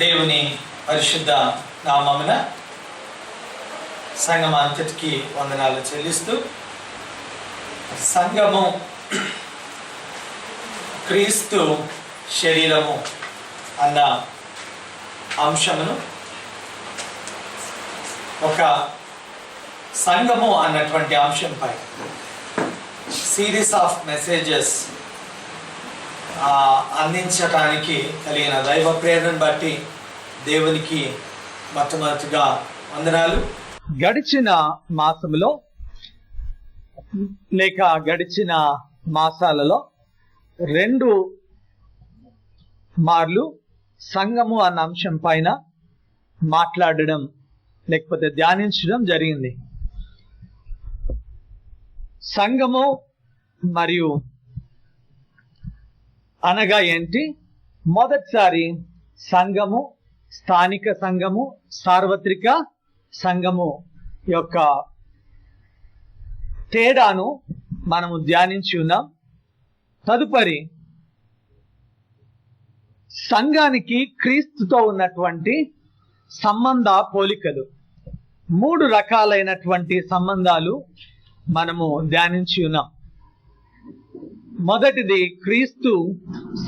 దేవుని పరిశుద్ధ నామమున సంఘం అంతటికి వందనాలు చెల్లిస్తూ, సంఘము క్రీస్తు శరీరము అన్న అంశమును ఒక సంఘము అన్నటువంటి అంశంపై సిరీస్ ఆఫ్ మెసేజెస్ అందించటానికి కలిగిన దైవ ప్రేరణను బట్టి దేవునికి మొట్టమొదటిగా వందనాలు. గడిచిన మాసములో లేక గడిచిన మాసాలలో 2 మార్లు సంఘము అన్న అంశం పైన మాట్లాడడం లేకపోతే ధ్యానించడం జరిగింది. సంఘము మరియు అనగా ఏంటి? మొదటిసారి సంఘము, స్థానిక సంఘము, సార్వత్రిక సంఘము యొక్క తేడాను మనము ధ్యానించి ఉన్నాం. తదుపరి సంఘానికి క్రీస్తుతో ఉన్నటువంటి సంబంధ పోలికలు, 3 రకాలైనటువంటి సంబంధాలు మనము ధ్యానించి ఉన్నాం. మొదటిది క్రీస్తు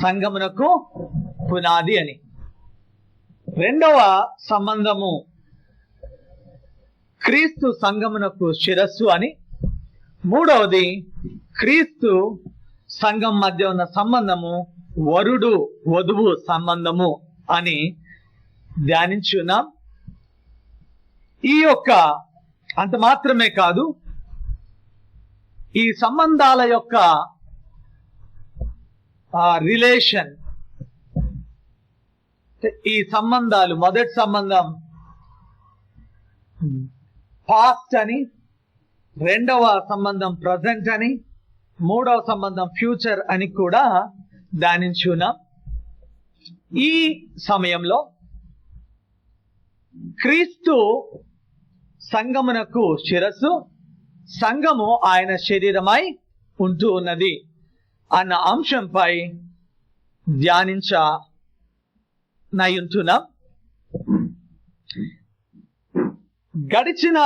సంఘమునకు పునాది అని, రెండవ సంబంధము క్రీస్తు సంఘమునకు శిరస్సు అని, మూడవది క్రీస్తు సంఘం మధ్య ఉన్న సంబంధము వరుడు వధువు సంబంధము అని ధ్యానించున్నాం. ఈ యొక్క అంత మాత్రమే కాదు, ఈ సంబంధాల యొక్క రిలేషన్, ఈ సంబంధాలు, మొదటి సంబంధం పాస్ట్ అని, రెండవ సంబంధం ప్రజెంట్ అని, మూడవ సంబంధం ఫ్యూచర్ అని కూడా ధ్యానించున్నాం. ఈ సమయంలో క్రీస్తు సంఘమునకు శిరస్సు, సంఘము ఆయన శరీరమై ఉంటూ ఉన్నది అన్న అంశంపై ధ్యానించనయుంటున్నాం. గడిచిన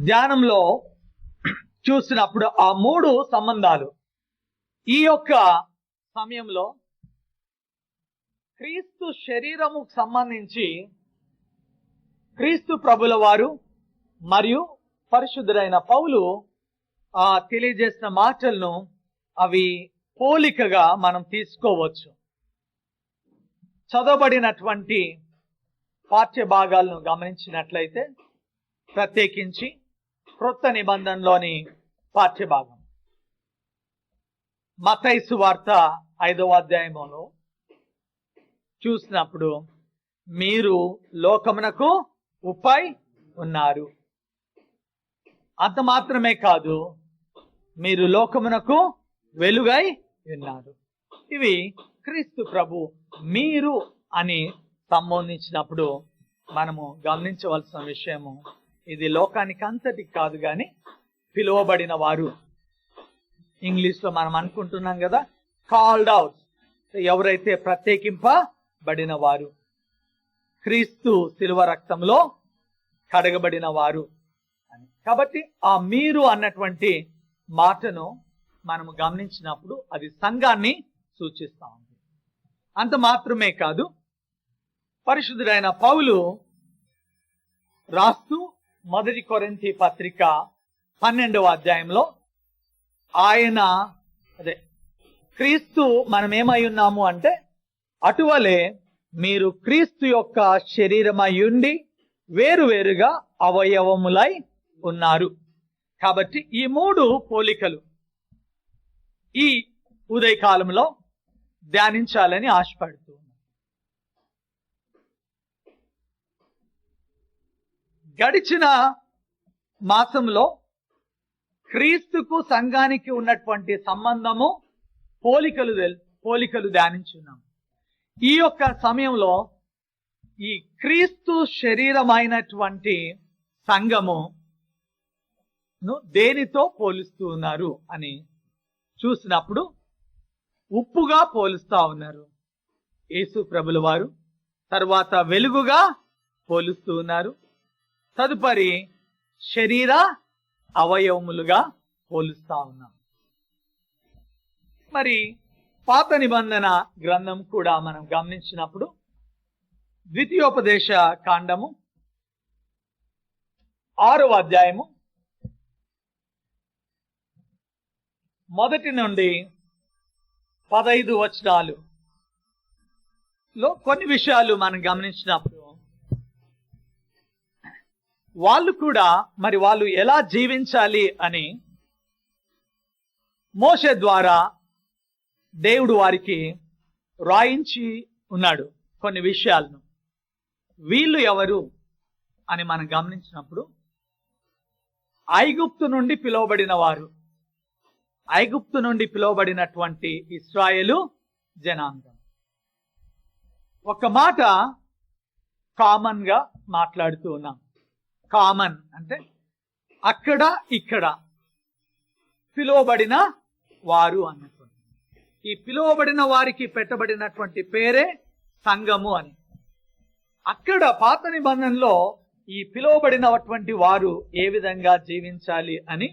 ధ్యానంలో చూసినప్పుడు ఆ 3 సంబంధాలు ఈ యొక్క సమయంలో క్రీస్తు శరీరముకు సంబంధించి క్రీస్తు ప్రభుల వారు మరియు పరిశుద్ధుడైన పౌలు తెలియజేసిన మాటలను అవి పోలికగా మనం తీసుకోవచ్చు. చదవబడినటువంటి పాఠ్య భాగాలను గమనించినట్లయితే, ప్రత్యేకించి క్రొత్త నిబంధనలోని పాఠ్యభాగం మత్తయి సువార్త 5వ అధ్యాయంలో చూసినప్పుడు, మీరు లోకమునకు ఉప్పై ఉన్నారు, అంత మాత్రమే కాదు, మీరు లోకమునకు వెలుగై ఉన్నారు. ఇవి క్రీస్తు ప్రభు మీరు అని సంబోధించినప్పుడు మనము గమనించవలసిన విషయము, ఇది లోకానికి అంతటికి కాదు కానీ పిలువబడిన వారు. ఇంగ్లీష్లో మనం అనుకుంటున్నాం కదా, కాల్డ్ అవుట్, ఎవరైతే ప్రత్యేకింపబడిన వారు, క్రీస్తు శిలువ రక్తంలో కడగబడిన వారు అని. కాబట్టి ఆ మీరు అన్నటువంటి మాటను మనము గమనించినప్పుడు అది సంఘాన్ని సూచిస్తా ఉంది. అంత మాత్రమే కాదు, పరిశుద్ధుడైన పౌలు రాస్తూ 1 కొరింథీ పత్రిక 12వ అధ్యాయంలో ఆయన క్రీస్తు మనం ఏమై ఉన్నాము అంటే, అటువలే మీరు క్రీస్తు యొక్క శరీరమై ఉండి వేరువేరుగా అవయవములై ఉన్నారు. కాబట్టి ఈ 3 పోలికలు ఈ ఉదయకాలంలో ధ్యానించాలని ఆశపడుతూ ఉన్నాను. గడిచిన మాసంలో క్రీస్తుకు సంఘానికి ఉన్నటువంటి సంబంధము పోలికలు ధ్యానించున్నాం. ఈ యొక్క సమయంలో ఈ క్రీస్తు శరీరమైనటువంటి సంఘము దేనితో పోలుస్తూ ఉన్నారు అని చూసినప్పుడు ఉప్పుగా పోలుస్తా ఉన్నారు. యేసు ప్రభుల వారు, తర్వాత వెలుగుగా పోలుస్తూ ఉన్నారు. తదుపరి శరీర అవయవములుగా పోలుస్తా ఉన్నాం. మరి పాత నిబంధన గ్రంథం కూడా మనం గమనించినప్పుడు ద్వితీయోపదేశ కాండము 6వ అధ్యాయము 1 నుండి 15 వచనాలలో కొన్ని విషయాలు మనం గమనించినప్పుడు వాళ్ళు ఎలా జీవించాలి అని మోషే ద్వారా దేవుడు వారికి రాయించి ఉన్నాడు కొన్ని విషయాలను. వీళ్ళు ఎవరు అని మనం గమనించినప్పుడు ఐగుప్తు నుండి పిలువబడిన వారు, ఐగుప్తు నుండి పిలువబడినటువంటి ఇశ్రాయేలు జనాంగం. ఒక మాట కామన్ గా మాట్లాడుతూ ఉన్నాం. కామన్ అంటే అక్కడ ఇక్కడ పిలువబడిన వారు అన్నటువంటి. ఈ పిలువబడిన వారికి పెట్టబడినటువంటి పేరే సంఘము అని. అక్కడ పాత నిబంధనలో ఈ పిలువబడినటువంటి వారు ఏ విధంగా జీవించాలి అని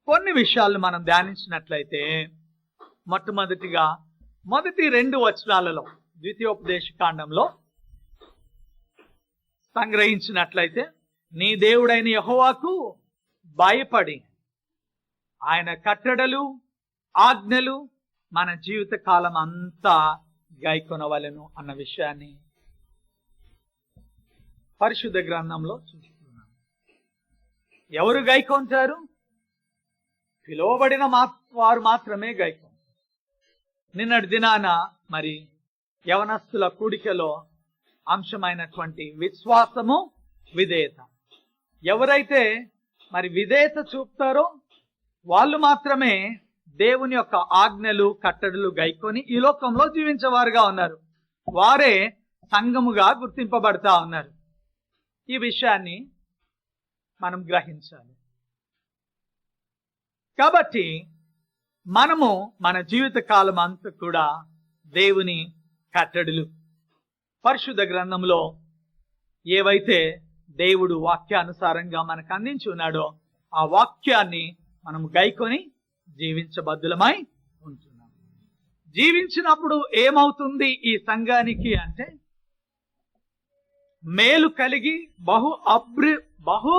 కొన్ని విషయాలు మనం ధ్యానించినట్లయితే, మొట్టమొదటిగా మొదటి 2 వచనాలలో ద్వితీయోపదేశ కాండంలో సంగ్రహించినట్లయితే, నీ దేవుడైన యెహోవాకు భయపడి ఆయన కట్టడలు ఆజ్ఞలు మన జీవిత కాలం అంతా గైకొనవలెను అన్న విషయాన్ని పరిశుద్ధ గ్రంథంలో చూస్తున్నాం. ఎవరు గైకొంటారు? పిలువబడిన వారు మాత్రమే గైకొంటారు. నిన్నటి దినాన మరి యవనస్తుల కూడికలో అంశమైనటువంటి విశ్వాసము, విధేయత. ఎవరైతే మరి విధేయత చూపుతారో వాళ్ళు మాత్రమే దేవుని యొక్క ఆజ్ఞలు కట్టడలు గైకొని ఈ లోకంలో జీవించేవారుగా ఉన్నారు. వారే సంఘముగా గుర్తింపబడతా ఉన్నారు. ఈ విషయాన్ని మనం గ్రహించాలి. కాబట్టి మనము మన జీవిత కాలం అంతా కూడా దేవుని కట్టడలు, పరిశుద్ధ గ్రంథంలో ఏవైతే దేవుడు వాక్యానుసారంగా మనకు అందించి ఉన్నాడో ఆ వాక్యాన్ని మనం గైకొని జీవించబద్దులమై ఉంటున్నాం. జీవించినప్పుడు ఏమవుతుంది ఈ సంఘానికి అంటే, మేలు కలిగి బహు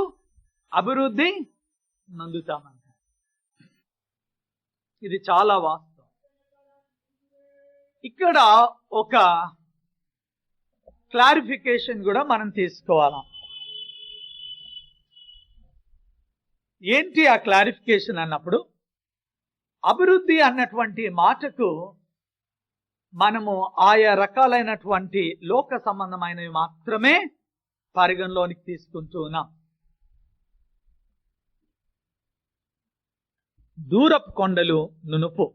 అభివృద్ధి నందుతామంట. ఇది చాలా వాస్తవం. ఇక్కడ ఒక క్లారిఫికేషన్ కూడా మనం తీసుకోవాలా. ఏంటి ఆ క్లారిఫికేషన్ అన్నప్పుడు, అభివృద్ధి అన్నటువంటి మాటకు మనము ఆయా రకాలైనటువంటి లోక సంబంధమైనవి మాత్రమే పరిగణలోనికి తీసుకుంటూ ఉన్నాం. దూరపు కొండలు నునుపు.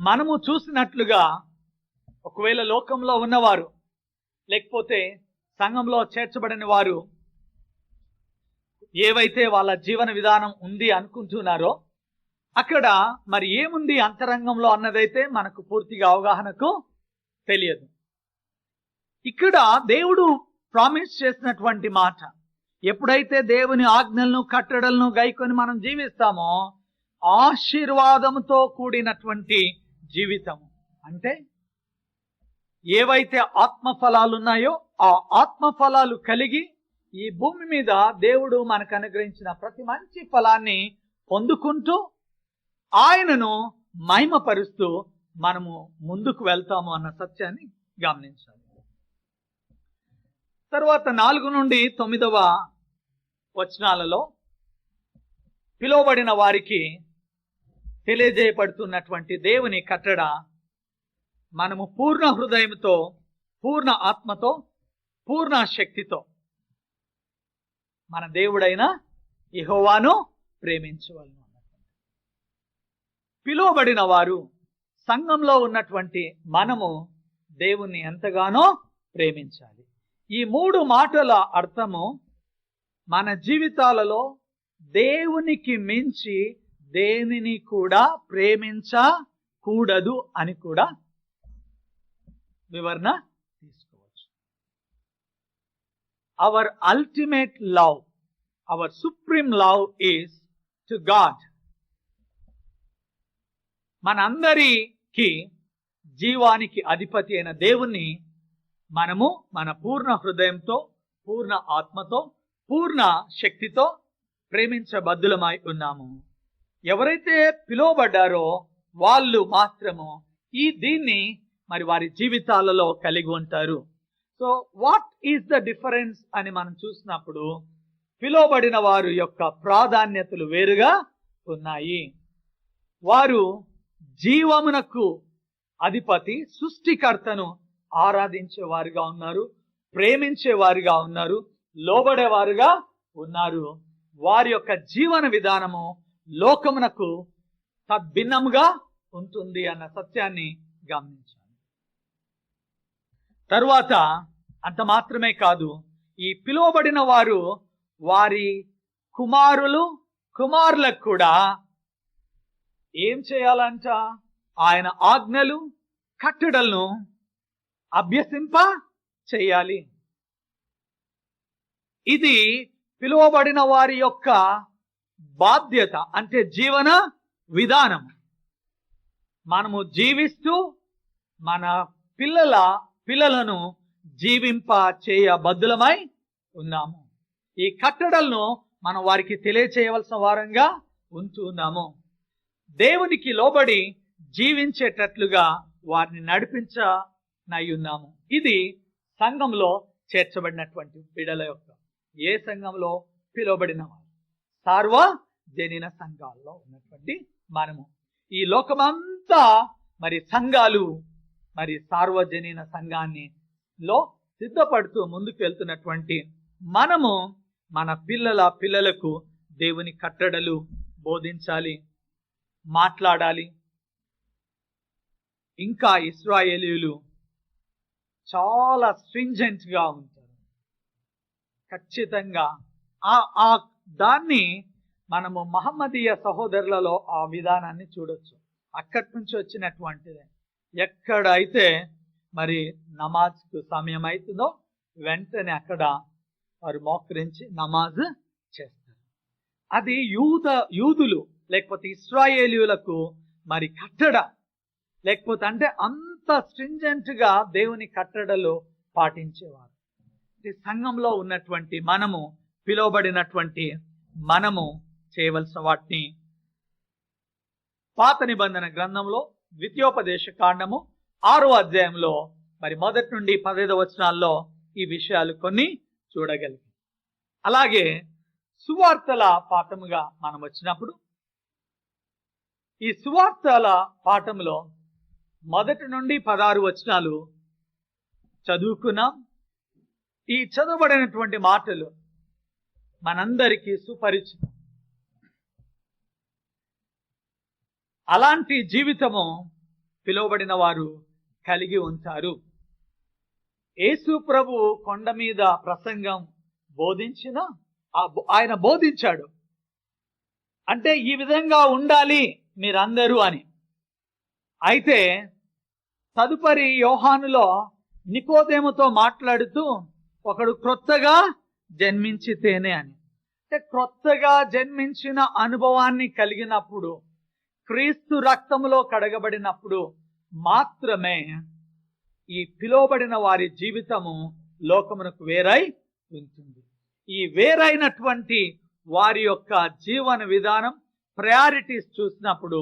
మనము చూసినట్లుగా ఒకవేళ లోకంలో ఉన్నవారు లేకపోతే సంఘంలో చేర్చబడిన వారు ఏవైతే వాళ్ళ జీవన విధానం ఉంది అనుకుంటున్నారో అక్కడ మరి ఏముంది అంతరంగంలో అన్నదైతే మనకు పూర్తిగా అవగాహనకు తెలియదు. ఇక్కడ దేవుడు ప్రామిస్ చేసినటువంటి మాట, ఎప్పుడైతే దేవుని ఆజ్ఞలను కట్టడలను గైకొని మనం జీవిస్తామో ఆశీర్వాదంతో కూడినటువంటి జీవితము. అంటే ఏవైతే ఆత్మఫలాలు ఉన్నాయో ఆ ఆత్మఫలాలు కలిగి ఈ భూమి మీద దేవుడు మనకు అనుగ్రహించిన ప్రతి మంచి ఫలాన్ని పొందుకుంటూ ఆయనను మహిమపరుస్తూ మనము ముందుకు వెళ్తాము అన్న సత్యాన్ని గమనించాలి. తర్వాత 4 నుండి 9వ వచనాలలో పిలువబడిన వారికి తెలియజేయబడుతున్నటువంటి దేవుని కట్టడ, మనము పూర్ణ హృదయంతో, పూర్ణ ఆత్మతో, పూర్ణ శక్తితో మన దేవుడైన యెహోవాను ప్రేమించవలెను. పిలువబడిన వారు, సంఘంలో ఉన్నటువంటి మనము దేవుణ్ణి ఎంతగానో ప్రేమించాలి. ఈ 3 మాటల అర్థము మన జీవితాలలో దేవునికి మించి దేనిని కూడా ప్రేమించకూడదు అని కూడా వివరణ తీసుకోవచ్చు. Our ultimate love, our supreme love is to God. మనందరికీ జీవానికి అధిపతి అయిన దేవుణ్ణి మనము మన పూర్ణ హృదయంతో, పూర్ణ ఆత్మతో, పూర్ణ శక్తితో ప్రేమించబద్దులమై ఉన్నాము. ఎవరైతే పిలువబడ్డారో వాళ్ళు మాత్రము దీన్ని మరి వారి జీవితాలలో కలిగి ఉంటారు. So what is the difference అని మనం చూసినప్పుడు పిలువబడిన వారు యొక్క ప్రాధాన్యతలు వేరుగా ఉన్నాయి. వారు జీవమునకు అధిపతి, సృష్టికర్తను ఆరాధించేవారుగా ఉన్నారు, ప్రేమించేవారుగా ఉన్నారు, లోబడేవారుగా ఉన్నారు. వారి యొక్క జీవన విధానము లోకమునకు తద్భిన్నముగా ఉంటుంది అన్న సత్యాన్ని గమనించాలి. తరువాత అంత మాత్రమే కాదు, ఈ పిలువబడిన వారు వారి కుమారులకు కూడా ఏం చేయాలంట? ఆయన ఆజ్ఞలు, కట్టడలను అభ్యసింప చేయాలి. ఇది పిలువబడిన వారి యొక్క బాధ్యత, అంటే జీవన విధానం. మనము జీవిస్తూ మన పిల్లలను జీవింప చేయబద్దులమై ఉన్నాము. ఈ కట్టడలను మనం వారికి తెలియచేయవలసిన వారంగా ఉంటున్నాము. దేవునికి లోబడి జీవించేటట్లుగా వారిని నడిపించనై ఉన్నాము. ఇది సంఘంలో చేర్చబడినటువంటి బిడ్డల యొక్క, ఏ సంఘంలో పిలువబడిన వారు, సార్వజనీన సంఘాల్లో ఉన్నటువంటి మనము. ఈ లోకమంతా మరి సంఘాలు మరి సార్వజనీన సంఘాన్ని లో సిద్ధపడుతూ ముందుకు వెళ్తున్నటువంటి మనము మన పిల్లలకు దేవుని కట్టడలు బోధించాలి, మాట్లాడాలి. ఇంకా ఇశ్రాయేలీయులు చాలా స్ట్రింజెంట్ గా ఉంటారు. ఖచ్చితంగా ఆ దాన్ని మనము మహమ్మదీయ సహోదరులలో ఆ విధానాన్ని చూడొచ్చు. అక్కడి నుంచి వచ్చినటువంటిదే. ఎక్కడైతే మరి నమాజ్కు సమయం అవుతుందో వెంటనే అక్కడ వారు మోకరించి నమాజ్ చేస్తారు. అది యూదులు లేకపోతే ఇశ్రాయేలీయులకు మరి కట్టడ, లేకపోతే అంటే అంత స్ట్రింజెంట్ గా దేవుని కట్టడలు పాటించేవారు. సంఘంలో ఉన్నటువంటి మనము, పిలువబడినటువంటి మనము చేయవలసిన వాటిని పాత నిబంధన గ్రంథంలో ద్వితీయోపదేశ కాండము 6వ అధ్యాయంలో మరి 1 నుండి 15 వచనాల్లో ఈ విషయాలు కొన్ని చూడగలిగాం. అలాగే సువార్తల పాఠముగా మనం వచ్చినప్పుడు ఈ సువార్తల పాఠంలో 1 నుండి 16 వచనాలు చదువుకున్నాం. ఈ చదవబడినటువంటి మాటలు మనందరికీ సుపరిచితం. అలాంటి జీవితము పిలువబడిన వారు కలిగి ఉంటారు. యేసు ప్రభు కొండ మీద ప్రసంగం బోధించిన ఆయన బోధించాడు, అంటే ఈ విధంగా ఉండాలి మీరందరూ అని. అయితే తదుపరి యోహానులో నికోదేముతో మాట్లాడుతూ ఒకడు క్రొత్తగా జన్మించితేనే అని, అంటే క్రొత్తగా జన్మించిన అనుభవాన్ని కలిగినప్పుడు, క్రీస్తు రక్తములో కడగబడినప్పుడు మాత్రమే ఈ పిలువబడిన వారి జీవితము లోకమునకు వేరై ఉంటుంది. ఈ వేరైనటువంటి వారి యొక్క జీవన విధానం, ప్రయారిటీస్ చూసినప్పుడు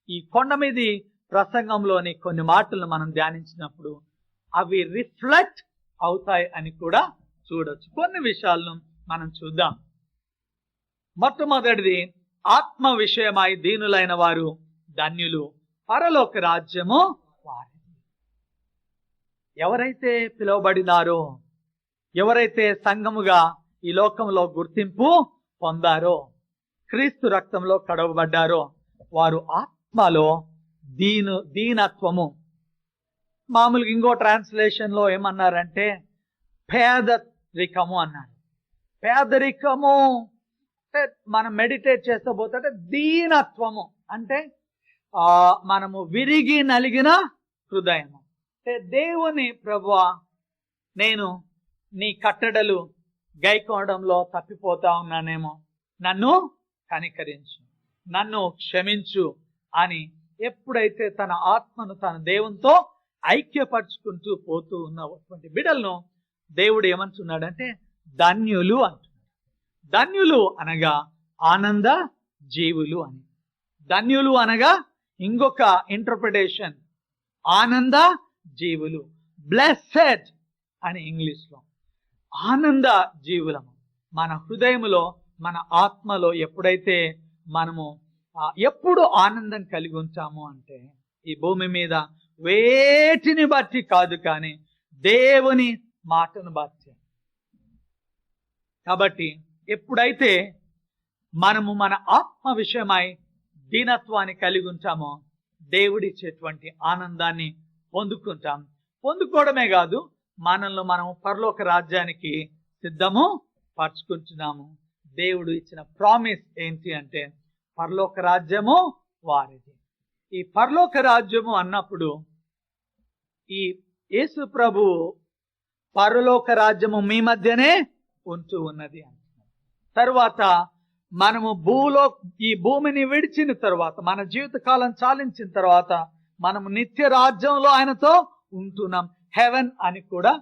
ఈ కొండ మీది ప్రసంగంలోని కొన్ని మాటలను మనం ధ్యానించినప్పుడు అవి రిఫ్లెక్ట్ అవుతాయి అని కూడా చూడొచ్చు. కొన్ని విషయాలను మనం చూద్దాం. మొట్టమొదటిది, ఆత్మ విషయమై దీనులైన వారు ధన్యులు, పరలోక రాజ్యము వారిది. ఎవరైతే పిలువబడినారో, ఎవరైతే సంఘముగా ఈ లోకంలో గుర్తింపు పొందారో, క్రీస్తు రక్తంలో కడవబడ్డారో, వారు ఆత్మలో దీనత్వము, మామూలుగా ఇంకో ట్రాన్స్లేషన్ లో ఏమన్నారంటే పేదరికము అన్నారు. పేదరికము అంటే మనం మెడిటేట్ చేస్తూ పోతే దీనత్వము అంటే మనము విరిగి నలిగిన హృదయము, దేవుని ప్రభువా, నేను నీ కట్టడలు గైకోవడంలో తప్పిపోతా ఉన్నానేమో, నన్ను కనికరించు, నన్ను క్షమించు అని ఎప్పుడైతే తన ఆత్మను తన దేవునితో ఐక్యపరుచుకుంటూ పోతూ ఉన్నటువంటి బిడ్డలను దేవుడు ఏమంటున్నాడంటే ధన్యులు అంటున్నాడు. ధన్యులు అనగా ఆనంద జీవులు అని. ధన్యులు అనగా ఇంకొక ఇంటర్ప్రిటేషన్ ఆనంద జీవులు, బ్లెస్సెడ్ అని ఇంగ్లీష్లో. ఆనంద జీవులము. మన హృదయములో మన ఆత్మలో ఎప్పుడైతే మనము ఎప్పుడు ఆనందం కలిగి ఉంటాము అంటే ఈ భూమి మీద వేటిని బట్టి కాదు, కానీ దేవుని మాటను బట్టి. కాబట్టి ఎప్పుడైతే మనము మన ఆత్మ విషయమై దీనత్వాన్ని కలిగి ఉంటామో దేవుడిచ్చేటువంటి ఆనందాన్ని పొందుకుంటాం. పొందుకోవడమే కాదు, మనల్ని మనం పరలోక రాజ్యానికి సిద్ధము పరుచుకుంటున్నాము. దేవుడు ఇచ్చిన ప్రామిస్ ఏంటి అంటే పరలోక రాజ్యము వారిది. ఈ పరలోక రాజ్యము అన్నప్పుడు ఈ యేసు ప్రభు పరలోక రాజ్యము మీ మధ్యనే ఉంటూ ఉన్నది అంటున్నారు. తరువాత మనము ఈ భూమిని విడిచిన తర్వాత, మన జీవితకాలం చాలించిన తర్వాత మనము నిత్య రాజ్యంలో ఆయనతో ఉంటున్నాం. హెవెన్ అని కూడా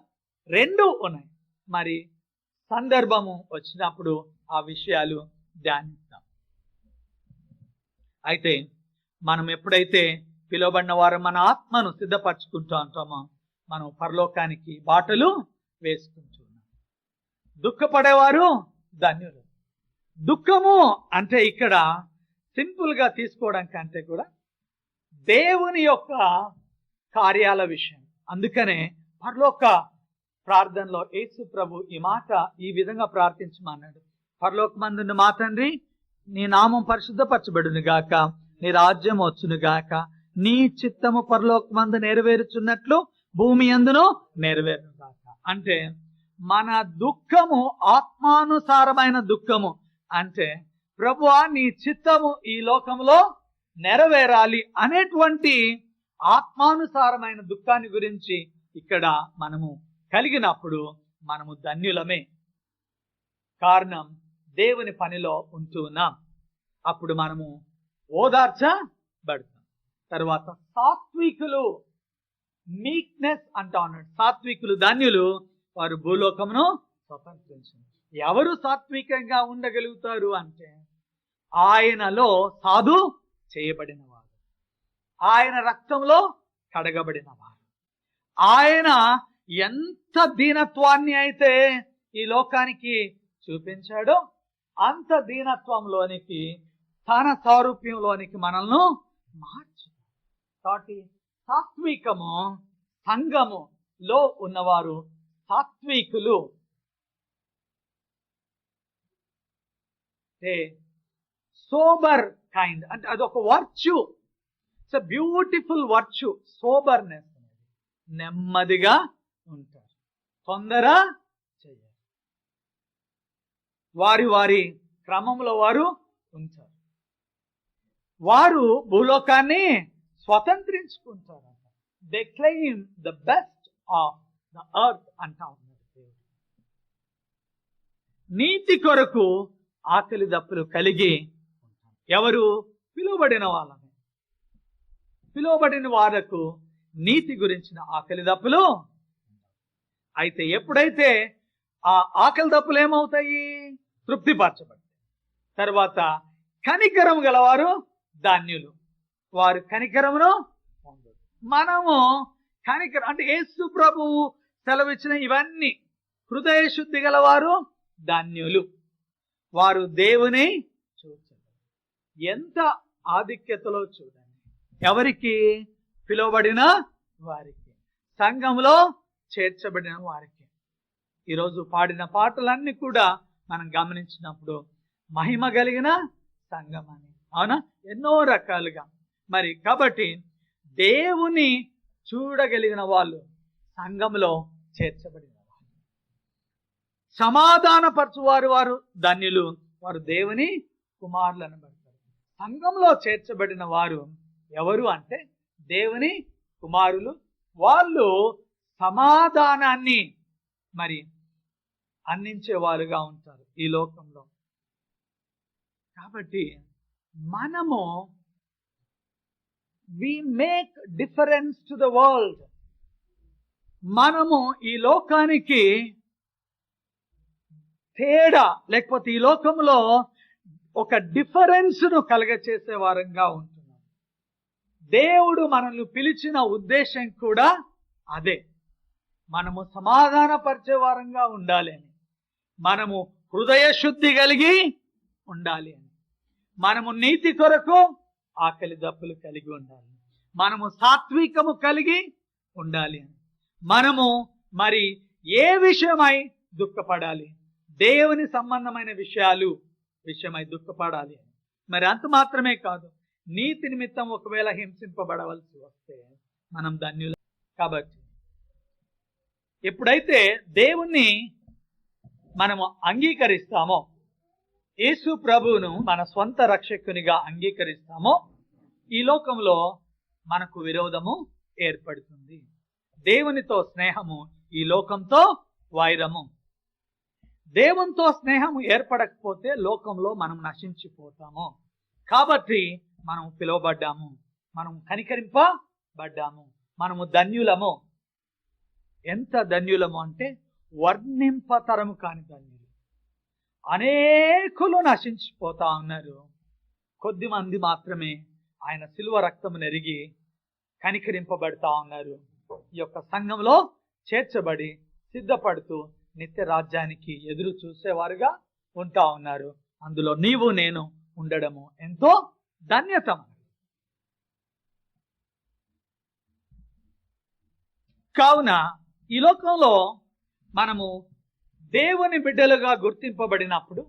రెండు ఉన్నాయి. మరి సందర్భము వచ్చినప్పుడు ఆ విషయాలు ధ్యానిస్తాం. అయితే మనం ఎప్పుడైతే పిలువబడిన వారు మన ఆత్మను సిద్ధపరచుకుంటూ ఉంటామో మనం పరలోకానికి బాటలు వేసుకుంటున్నాం. దుఃఖపడేవారు ధన్యులు. దుఃఖము అంటే ఇక్కడ సింపుల్ గా తీసుకోవడం కంటే కూడా దేవుని యొక్క కార్యాల విషయం. అందుకనే పరలోక ప్రార్థనలో యేసు ప్రభు ఈ మాట ఈ విధంగా ప్రార్థించమన్నాడు. పరలోకమందున్న మా తండ్రి, నీ నామం పరిశుద్ధపరచబడును గాక, నీ రాజ్యం వచ్చును గాక, నీ చిత్తము పరలోకమందు నెరవేరుచున్నట్లు భూమి యందును నెరవేరును గాక. అంటే మన దుఃఖము ఆత్మానుసారమైన దుఃఖము. అంటే ప్రభువా నీ చిత్తము ఈ లోకంలో నెరవేరాలి అనేటువంటి ఆత్మానుసారమైన దుఃఖాన్ని గురించి ఇక్కడ మనము కలిగినప్పుడు మనము ధన్యులమే. కారణం దేవుని పనిలో ఉంటూ ఉన్నాం. అప్పుడు మనము ఓదార్చబడతాం. తర్వాత సాత్వికులు, మీక్నెస్ అంటా ఉన్నాడు. సాత్వికులు ధన్యులు, వారు భూలోకమును స్వతంత్రించారు. ఎవరు సాత్వికంగా ఉండగలుగుతారు అంటే ఆయనలో సాధు చేయబడిన వారు, ఆయన రక్తంలో కడగబడిన వారు. ఆయన ఎంత దీనత్వాన్ని అయితే ఈ లోకానికి చూపించాడో అంత దీనత్వంలోనికి, తన సారూప్యంలోనికి మనల్ని మార్చు. కాబట్టి సాత్వికము, సంఘములో ఉన్నవారు సాత్వికులు. సోబర్ కైండ్ అంటే అదొక virtue. It's a beautiful virtue. Soberness అనేది నెమ్మదిగా ఉంటారు, తొందర చెయ్యరు, వారి వారి క్రమంలో వారు ఉంటారు. వారు భూలోకాన్ని స్వతంత్రించుకుంటారు. They claim the best of the earth అంటా ఉన్నారు దేవుడు. నీతి కొరకు ఆకలి దప్పులు కలిగి ఎవరు? పిలువబడిన వాళ్ళని. పిలువబడిన వాళ్లకు నీతి గురించిన ఆకలి దప్పులు. అయితే ఎప్పుడైతే ఆ ఆకలి దప్పులు ఏమవుతాయి? తృప్తిపరచబడతాయి. తర్వాత కనికరం గలవారు ధన్యులు, వారు కనికరమును పొందరు. మనము కనికరం అంటే యేసు ప్రభువు సెలవిచ్చిన ఇవన్నీ, హృదయ శుద్ధి గలవారు ధన్యులు, వారు దేవుని చూస్తారు. ఎంత ఆధిక్యతలో చూడండి. ఎవరికి? పిలువబడిన వారికి, సంఘంలో చేర్చబడిన వారికి. ఈరోజు పాడిన పాటలన్నీ కూడా మనం గమనించినప్పుడు మహిమ కలిగిన సంఘం అని, అవునా? ఎన్నో రకాలుగా. మరి కాబట్టి దేవుని చూడగలిగిన వాళ్ళు సంఘంలో చేర్చబడిన వాళ్ళు. సమాధానపరచువారు వారు ధన్యులు, వారు దేవుని కుమారులు అనబడతారు. సంఘంలో చేర్చబడిన వారు ఎవరు అంటే దేవుని కుమారులు, వాళ్ళు సమాధానాన్ని మరి అందించేవారుగా ఉంటారు ఈ లోకంలో. కాబట్టి మనము we make difference to the world. మనము ఈ లోకానికి తేడా, లేకపోతే ఈ లోకంలో ఒక డిఫరెన్స్ ను కలగచేసే వారంగా ఉంటున్నాం. దేవుడు మనల్ని పిలిచిన ఉద్దేశం కూడా అదే. మనము సమాధానపరిచే వారంగా ఉండాలి అని, మనము హృదయ శుద్ధి కలిగి ఉండాలి అని, మనము నీతి కొరకు ఆకలి దప్పులు కలిగి ఉండాలి, మనము సాత్వికము కలిగి ఉండాలి అని, మనము మరి ఏ విషయమై దుఃఖపడాలి, దేవుని సంబంధమైన విషయమై దుఃఖపడాలి అని. మరి అంత మాత్రమే కాదు, నీతి నిమిత్తం ఒకవేళ హింసింపబడవలసి వస్తే మనం ధన్యులు. కాబట్టి ఎప్పుడైతే దేవుణ్ణి మనము అంగీకరిస్తామో, యేసు ప్రభువును మన స్వంత రక్షకునిగా అంగీకరిస్తామో, ఈ లోకంలో మనకు విరోధము ఏర్పడుతుంది. దేవునితో స్నేహము, ఈ లోకంతో వైరము. దేవునితో స్నేహము ఏర్పడకపోతే లోకంలో మనం నశించిపోతాము. కాబట్టి మనం పిలువబడ్డాము, మనం కనికరింపబడ్డాము, మనము ధన్యులము. ఎంత ధన్యులము అంటే వర్ణింపతరము కాని ధన్యులు. అనేకులు నశించిపోతా ఉన్నారు, కొద్ది మంది మాత్రమే ఆయన శిలువ రక్తము నెరిగి కనికరింపబడతా ఉన్నారు. ఈ యొక్క సంఘంలో చేర్చబడి సిద్ధపడుతూ నిత్య రాజ్యానికి ఎదురు చూసేవారుగా ఉంటా ఉన్నారు. అందులో నీవు నేను ఉండడము ఎంతో ధన్యత. కావున ఈ లోకంలో మనము దేవుని బిడ్డలుగా గుర్తింపబడినప్పుడు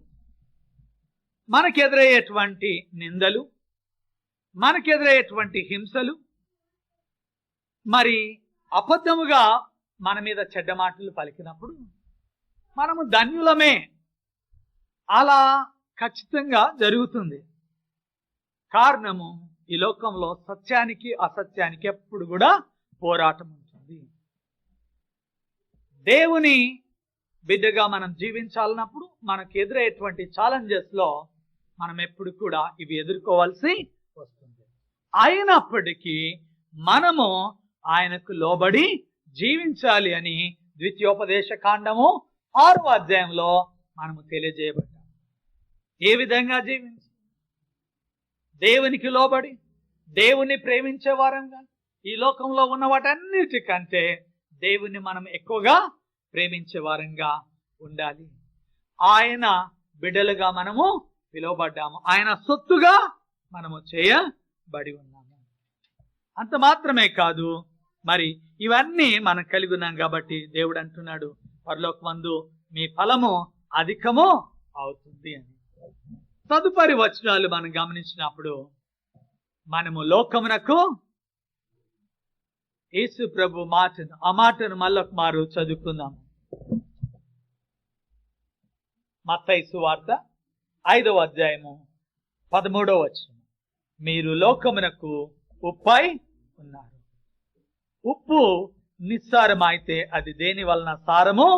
మనకెదురయ్యేటువంటి నిందలు, మనకెదురయ్యేటువంటి హింసలు, మరి అబద్ధముగా మన మీద చెడ్డ మాటలు పలికినప్పుడు మనము ధన్యులమే. అలా ఖచ్చితంగా జరుగుతుంది. కారణము, ఈ లోకంలో సత్యానికి అసత్యానికి ఎప్పుడు కూడా పోరాటం ఉంటుంది. దేవుని బిడ్డగా మనం జీవించాలన్నప్పుడు మనకు ఎదురయ్యేటువంటి ఛాలెంజెస్ లో మనం ఎప్పుడు కూడా ఇవి ఎదుర్కోవాల్సి వస్తుంది. అయినప్పటికీ మనము ఆయనకు లోబడి జీవించాలి అని ద్వితీయోపదేశ కాండము 6వ అధ్యాయంలో మనము తెలియజేయబడ్డాము. ఏ విధంగా జీవించాలి? దేవునికి లోబడి, దేవుని ప్రేమించే వారంగా, ఈ లోకంలో ఉన్న వాటన్నిటికంటే దేవుని మనం ఎక్కువగా ప్రేమించే వారంగా ఉండాలి. ఆయన బిడ్డలుగా మనము పిలువబడ్డాము, ఆయన సొత్తుగా మనము చేయబడి ఉన్నాము. అంత మాత్రమే కాదు, మరి ఇవన్నీ మనం కలిగి ఉన్నాం కాబట్టి దేవుడు అంటున్నాడు, పరలోకమందు మీ ఫలము అధికము అవుతుంది అని. తదుపరి వచనాలు మనం గమనించినప్పుడు మనము లోకమునకు యేసు ప్రభు మాటను, ఆ మాటను మళ్ళొక మారు చదువుకుందాము. మత్తయి సువార్త 5వ అధ్యాయము 13వ వచనం. మీరు లోకమునకు ఉప్పై ఉన్నారు. ఉప్పు నిస్సారమైతే అది దేని వలన సారము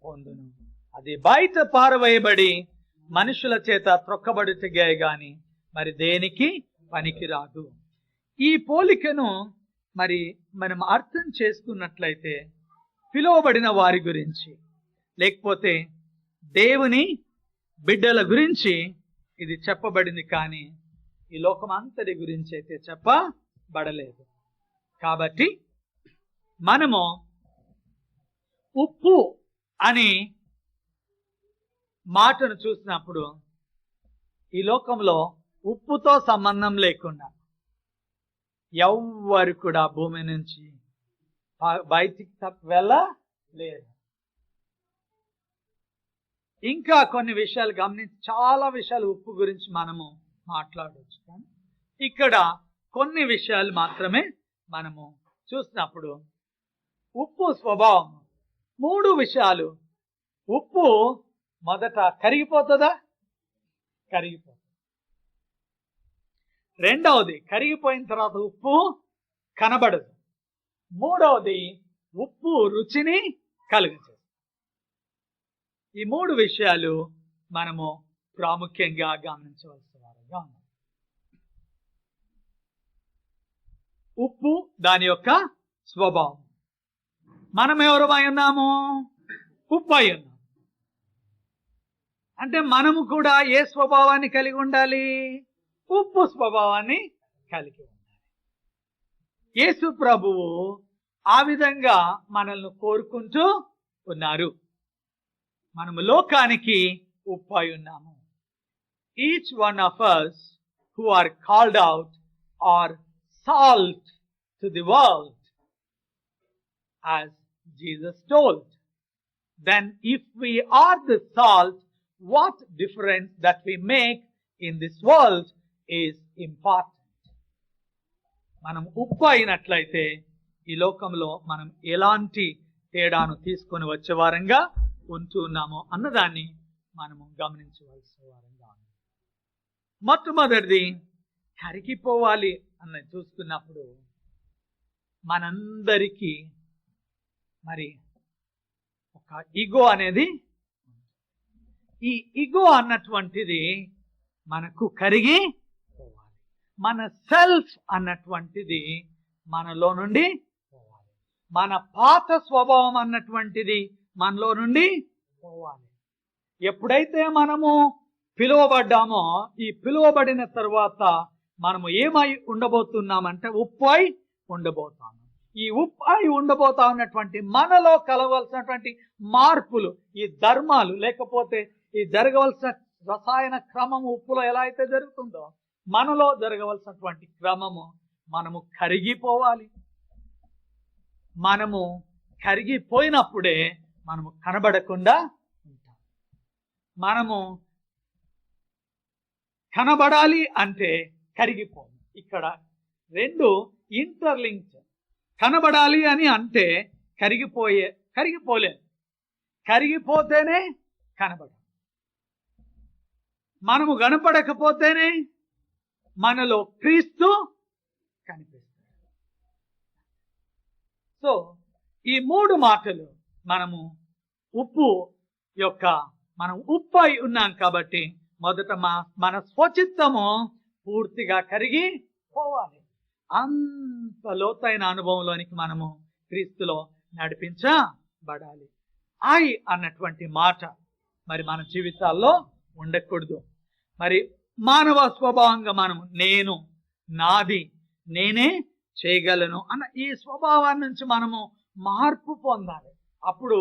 పొందును? అది బయట పారవేయబడి మనుషుల చేత త్రొక్కబడుటగే గాని మరి దేనికి పనికిరాదు. ఈ పోలికను మరి మనం అర్థం చేసుకున్నట్లయితే పిలువబడిన వారి గురించి, లేకపోతే దేవుని బిడ్డల గురించి ఇది చెప్పబడింది, కానీ ఈ లోకం అంతటి గురించి అయితే చెప్పబడలేదు. కాబట్టి మనము ఉప్పు అని మాటను చూసినప్పుడు ఈ లోకంలో ఉప్పుతో సంబంధం లేకుండా ఎవ్వరు కూడా భూమి నుంచి బయటికి వెళ్ళలేరు. ఇంకా కొన్ని విషయాలు గమనించి, చాలా విషయాలు ఉప్పు గురించి మనము మాట్లాడవచ్చు, కానీ ఇక్కడ కొన్ని విషయాలు మాత్రమే మనము చూసినప్పుడు ఉప్పు స్వభావం 3 విషయాలు. ఉప్పు మొదట కరిగిపోతుందా? కరిగిపోతుంది. రెండవది, కరిగిపోయిన తర్వాత ఉప్పు కనబడదు. మూడవది ఉప్పు రుచిని కలుగజేస్తుంది. ఈ మూడు విషయాలు మనము ప్రాముఖ్యంగా గమనించవలసిన వారంగా ఉన్నాం. ఉప్పు దాని యొక్క స్వభావం. మనం ఎవరమై ఉన్నాము? ఉప్పు అయి ఉన్నాం. అంటే మనము కూడా ఏ స్వభావాన్ని కలిగి ఉండాలి? ఉప్పు స్వభావాన్ని కలిగి ఉండాలి. యేసు ప్రభువు ఆ విధంగా మనల్ని కోరుకుంటూ ఉన్నారు. మనము లోకానికి ఉప్పు అయి ఉన్నాము. Each one of us who are called out are salt to the world, as Jesus told. Then if we are the salt, what difference that we make in this world is important. మనం ఉప్పు అయినట్లయితే ఈ లోకంలో మనం ఎలాంటి తేడాను తీసుకొని వచ్చే వారంగా ఉంటున్నామో అన్నదాన్ని మనము గమనించవలసిన వారంగా ఉన్నాం. మొట్టమొదటిది కరిగిపోవాలి అన్నది చూస్తున్నప్పుడు మనందరికీ మరి ఒక ఈగో అనేది, ఈ ఈగో అన్నటువంటిది మనకు కరిగి పోవాలి. మన సెల్ఫ్ అన్నటువంటిది మనలో నుండి పోవాలి. మన పాత స్వభావం అన్నటువంటిది మనలో నుండి పోవాలి. ఎప్పుడైతే మనము పిలువబడ్డామో, ఈ పిలువబడిన తరువాత మనము ఏమై ఉండబోతున్నామంటే ఉప్పు అయి ఉండబోతాము. ఈ ఉప్పు అయి ఉండబోతా ఉన్నటువంటి మనలో కలవలసినటువంటి మార్పులు, ఈ ధర్మాలు, లేకపోతే ఈ జరగవలసిన రసాయన క్రమము ఉప్పులో ఎలా అయితే జరుగుతుందో మనలో జరగవలసినటువంటి క్రమము, మనము కరిగిపోవాలి. మనము కరిగిపోయినప్పుడే మనము కనబడకుండా ఉంటాం. మనము కనబడాలి అంటే కరిగిపోము. ఇక్కడ రెండు ఇంటర్లింక్. కనబడాలి అని అంటే కరిగిపోలేదు. కరిగిపోతేనే కనబడ. మనము కనపడకపోతేనే మనలో క్రీస్తు కనిపిస్తాడు. సో ఈ మూడు మాటలు మనము ఉప్పు యొక్క, మనం ఉప్పు అయి ఉన్నాం కాబట్టి మొదట మన స్వచిత్తము పూర్తిగా కరిగి పోవాలి. అంత లోతైన అనుభవంలోనికి మనము క్రీస్తులో నడిపించబడాలి. ఐ అన్నటువంటి మాట మరి మన జీవితాల్లో ఉండకూడదు. మరి మానవ స్వభావంగా మనము నేను, నాది, నేనే చేయగలను అన్న ఈ స్వభావాన్ని నుంచి మనము మార్పు పొందాలి. అప్పుడు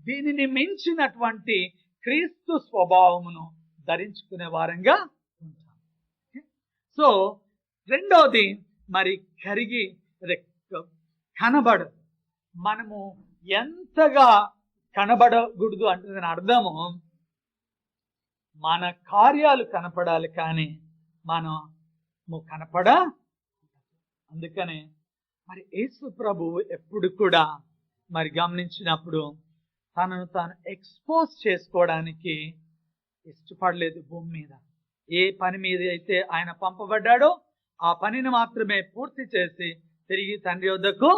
దీనిని మించినటువంటి క్రీస్తు స్వభావమును ధరించుకునే వారంగా ఉంటాం. సో రెండోది మరి కరిగి కనబడదు. మనము ఎంతగా కనబడకూడదు అంటే దాని అర్థము మన కార్యాలు కనపడాలి, కానీ మనము కనపడ. అందుకనే మరి యేసు ప్రభువు ఎప్పుడు కూడా మరి గమనించినప్పుడు తనను తాను ఎక్స్పోజ్ చేసుకోవడానికి ఇష్టపడలేదు. భూమి మీద ఏ పని మీద అయితే ఆయన పంపబడ్డాడో ఆ పనిని మాత్రమే పూర్తి చేసి తిరిగి తండ్రి వద్దకు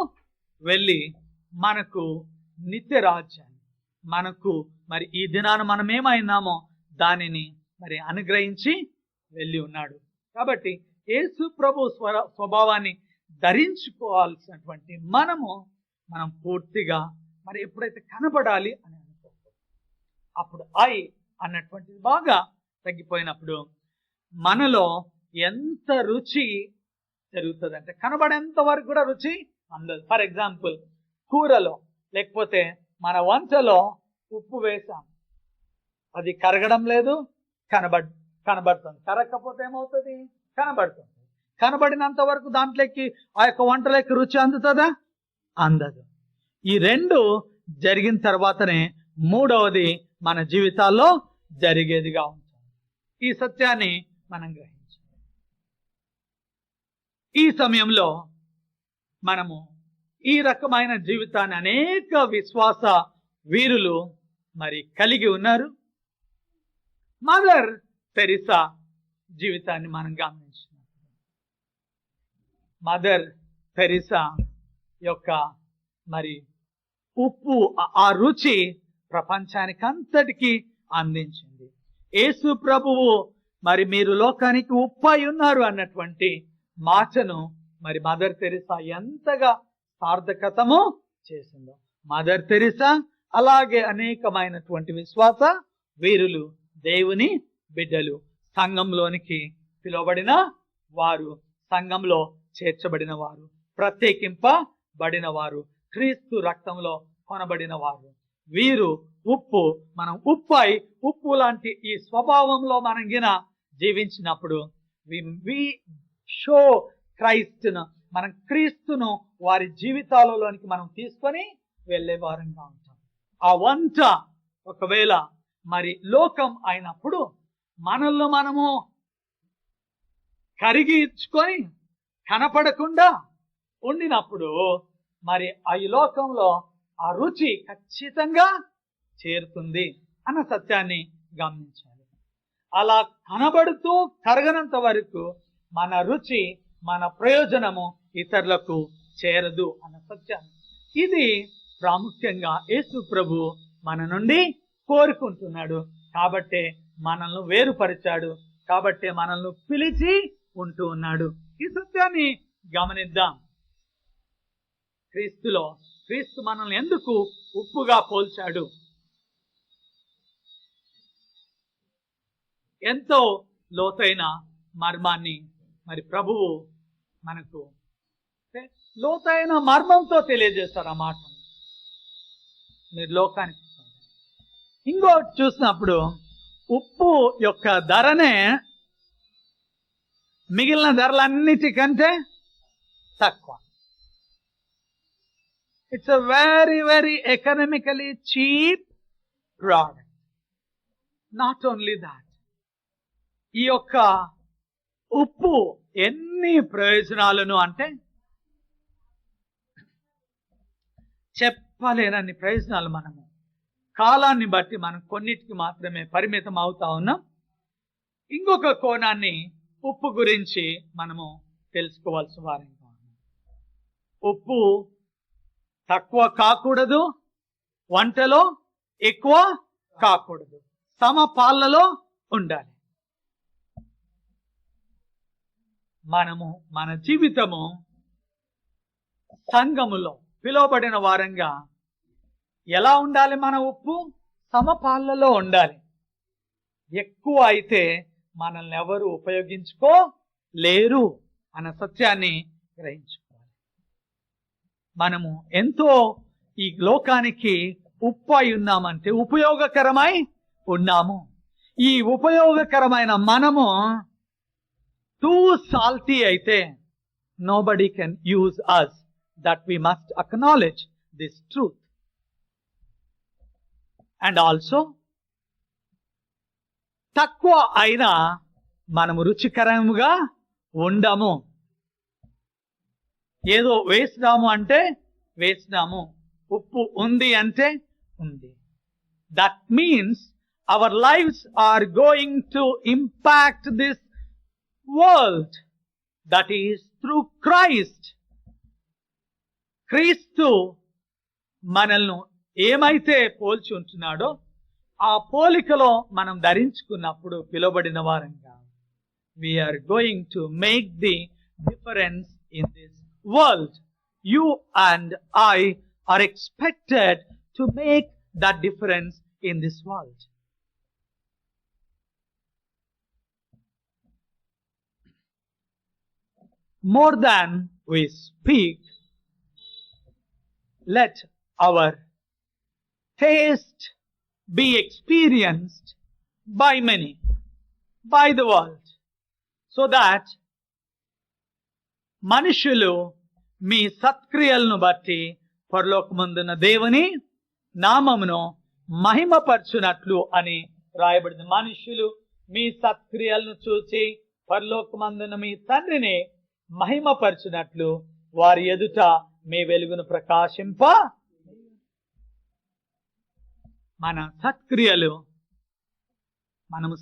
వెళ్ళి మనకు నిత్య రాజ్యాన్ని, మనకు మరి ఈ దినాన మనం ఏమైనామో దానిని మరి అనుగ్రహించి వెళ్ళి ఉన్నాడు. కాబట్టి యేసు ప్రభు స్వభావాన్ని ధరించుకోవాల్సినటువంటి మనం పూర్తిగా మరి ఎప్పుడైతే కనబడాలి అని అనుకుంటాం, అప్పుడు ఐ అన్నటువంటిది బాగా తగ్గిపోయినప్పుడు మనలో ఎంత రుచి జరుగుతుంది అంటే కనబడేంత వరకు కూడా రుచి అందదు. ఫర్ ఎగ్జాంపుల్, కూరలో లేకపోతే మన వంటలో ఉప్పు వేసాం, అది కరగడం లేదు, కనబడుతుంది. కరగకపోతే ఏమవుతుంది? కనబడుతుంది. కనబడినంత వరకు దాంట్లోకి ఆ యొక్క వంటలోకి రుచి అందుతుందా? అందదు. ఈ రెండు జరిగిన తర్వాతనే మూడవది మన జీవితాల్లో జరిగేదిగా ఉంటుంది. ఈ సత్యాన్ని మనం గ్రహించాలి. ఈ సమయంలో మనము ఈ రకమైన జీవితాన్ని అనేక విశ్వాస వీరులు మరి కలిగి ఉన్నారు. మదర్ తెరిసా జీవితాన్ని మనం గమనించినప్పుడు, మదర్ తెరిసా యొక్క మరి ఉప్పు ఆ రుచి ప్రపంచానికి అంతటికి అందించింది. యేసు ప్రభువు మరి మీరు లోకానికి ఉప్పు అయి ఉన్నారు అన్నటువంటి మాటను మరి మదర్ తెరిసా ఎంతగా సార్థకతము చేసిందో. మదర్ తెరిసా అలాగే అనేకమైనటువంటి విశ్వాస వీరులు, దేవుని బిడ్డలు, సంఘంలోనికి పిలువబడిన వారు, సంఘంలో చేర్చబడిన వారు, ప్రత్యేకింపబడిన వారు, క్రీస్తు రక్తంలో కొనబడిన వారు. వీరు ఉప్పు. మనం ఉప్పు లాంటి ఈ స్వభావంలో మనం గిన జీవించినప్పుడు వి షో క్రైస్తును, మనం క్రీస్తును వారి జీవితాలలోనికి మనం తీసుకొని వెళ్ళే వారంగా ఉంటాం. ఆ వంట ఒకవేళ మరి లోకం అయినప్పుడు మనల్ని మనము కరిగించుకొని కనపడకుండా ఉండినప్పుడు మరి ఈ లోకంలో ఆ రుచి ఖచ్చితంగా చేరుతుంది అన్న సత్యాన్ని గమనించాలి. అలా కనబడుతూ కరగనంత వరకు మన రుచి, మన ప్రయోజనము ఇతరులకు చేరదు అన్న సత్యాన్ని, ఇది ప్రాముఖ్యంగా యేసు ప్రభు మన నుండి కోరుకుంటున్నాడు. కాబట్టే మనల్ని వేరుపరిచాడు, కాబట్టే మనల్ని పిలిచి ఉంటూ ఉన్నాడు. ఈ సత్యాన్ని గమనిద్దాం. క్రీస్తు మనల్ని ఎందుకు ఉప్పుగా పోల్చాడు? ఎంతో లోతైన మర్మాన్ని మరి ప్రభువు మనకు లోతైన మర్మంతో తెలియజేస్తారు ఆ మాట. మీరు లోకానికి ఇంకోటి చూసినప్పుడు ఉప్పు యొక్క ధరనే మిగిలిన ధరలన్నిటికంటే తక్కువ. It's a very economically cheap product. Not only that, ఈ యొక్క ఉప్పు ఎన్ని ప్రయోజనాలను అంటే చెప్పలేనన్ని ప్రయోజనాలు. మనము కాలాన్ని బట్టి మనం కొన్నిటికి మాత్రమే పరిమితం అవుతా ఉన్నాం. ఇంకొక కోణాన్ని ఉప్పు గురించి మనము తెలుసుకోవాల్సిన వారంగా ఉన్నాం. ఉప్పు తక్కువ కాకూడదు, వంటలో ఎక్కువ కాకూడదు, సమపాళ్లలో ఉండాలి. మనము మన జీవితము సంఘములో పిలువబడిన వారంగా ఎలా ఉండాలి? మన ఉప్పు సమపాళ్లలో ఉండాలి. ఎక్కువ అయితే మనల్ని ఎవరు ఉపయోగించుకోలేరు అన్న సత్యాన్ని గ్రహించుకోవాలి. మనము ఎంతో ఈ లోకానికి ఉప్పు అయి ఉన్నామంటే ఉపయోగకరమై ఉన్నాము. ఈ ఉపయోగకరమైన మనము టూ సాల్టీ అయితే nobody can use us. That we must acknowledge this truth. And also తక్కువ అయినా మనము రుచికరముగా ఉండము. ఏదో వేసినాము అంటే వేసినాము, ఉప్పు ఉంది అంటే ఉంది. That means our lives are going to impact this world. That is through Christ. క్రీస్తు మనల్ని ఏమైతే పోల్చి ఉంటున్నాడో ఆ పోలికలో మనం ధరించుకున్నప్పుడు పిలువబడిన వారంగా we are going to make the difference in this world. You and I are expected to make that difference in this world. More than we speak, let our taste be experienced by many, by the world, so that మనుషులు మీ సత్క్రియలను బట్టి పరలోకమందున్న దేవుని నామమును మహిమపరచునట్లు అని రాయబడింది. మనుషులు మీ సత్క్రియలను చూసి పరలోకమందున్న మీ తండ్రిని మహిమపరచునట్లు వారి ఎదుట మీ వెలుగును ప్రకాశింప. మనము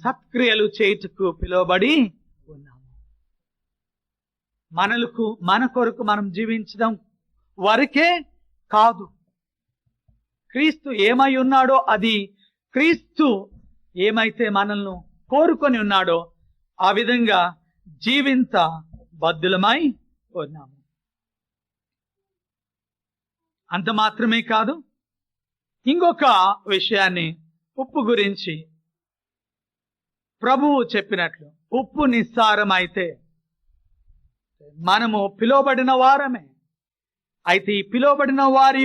సత్క్రియలు చేయుటకు పిలువబడి ఉన్నాము. మన కొరకు మనం జీవించడం వరకే కాదు. క్రీస్తు ఏమై ఉన్నాడో అది, క్రీస్తు ఏమైతే మనల్ని కోరుకొని ఉన్నాడో ఆ విధంగా జీవింత బద్దులమై ఉన్నాము. అంత మాత్రమే కాదు, ఇంకొక విషయాన్ని ఉప్పు గురించి ప్రభువు చెప్పినట్లు, ఉప్పు నిస్సారమైతే మనము పిలువబడిన వారమే. అయితే ఈ పిలువబడిన వారి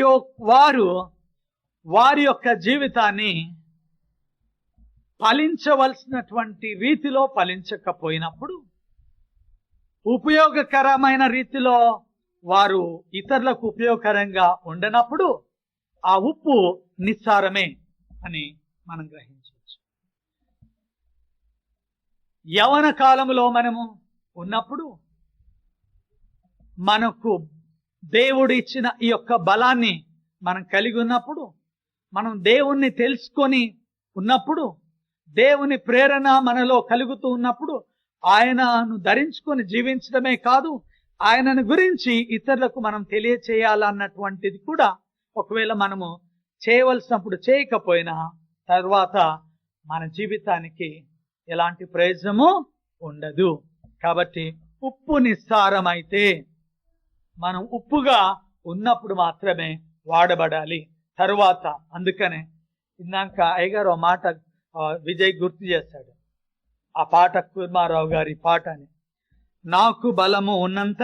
యొక్క జీవితాన్ని ఫలించవలసినటువంటి రీతిలో ఫలించకపోయినప్పుడు, ఉపయోగకరమైన రీతిలో వారు ఇతరులకు ఉపయోగకరంగా ఉండనప్పుడు ఆ ఉప్పు నిస్సారమే అని మనం గ్రహించవచ్చు. యవన కాలంలో మనము ఉన్నప్పుడు మనకు దేవుడు ఇచ్చిన ఈ యొక్క బలాన్ని మనం కలిగి ఉన్నప్పుడు, మనం దేవుణ్ణి తెలుసుకొని ఉన్నప్పుడు, దేవుని ప్రేరణ మనలో కలుగుతూ ఉన్నప్పుడు, ఆయనను ధరించుకొని జీవించడమే కాదు, ఆయనను గురించి ఇతరులకు మనం తెలియచేయాలన్నటువంటిది కూడా ఒకవేళ మనము చేయవలసినప్పుడు చేయకపోయినా తర్వాత మన జీవితానికి ఎలాంటి ప్రయోజనము ఉండదు. కాబట్టి ఉప్పు నిస్సారమైతే మనం ఉప్పుగా ఉన్నప్పుడు మాత్రమే వాడబడాలి. తరువాత అందుకనే ఇందాక అయ్యగారు ఆ మాట విజయ్ గుర్తు చేశాడు. ఆ పాట కుర్మారావు గారి పాట అని, నాకు బలము ఉన్నంత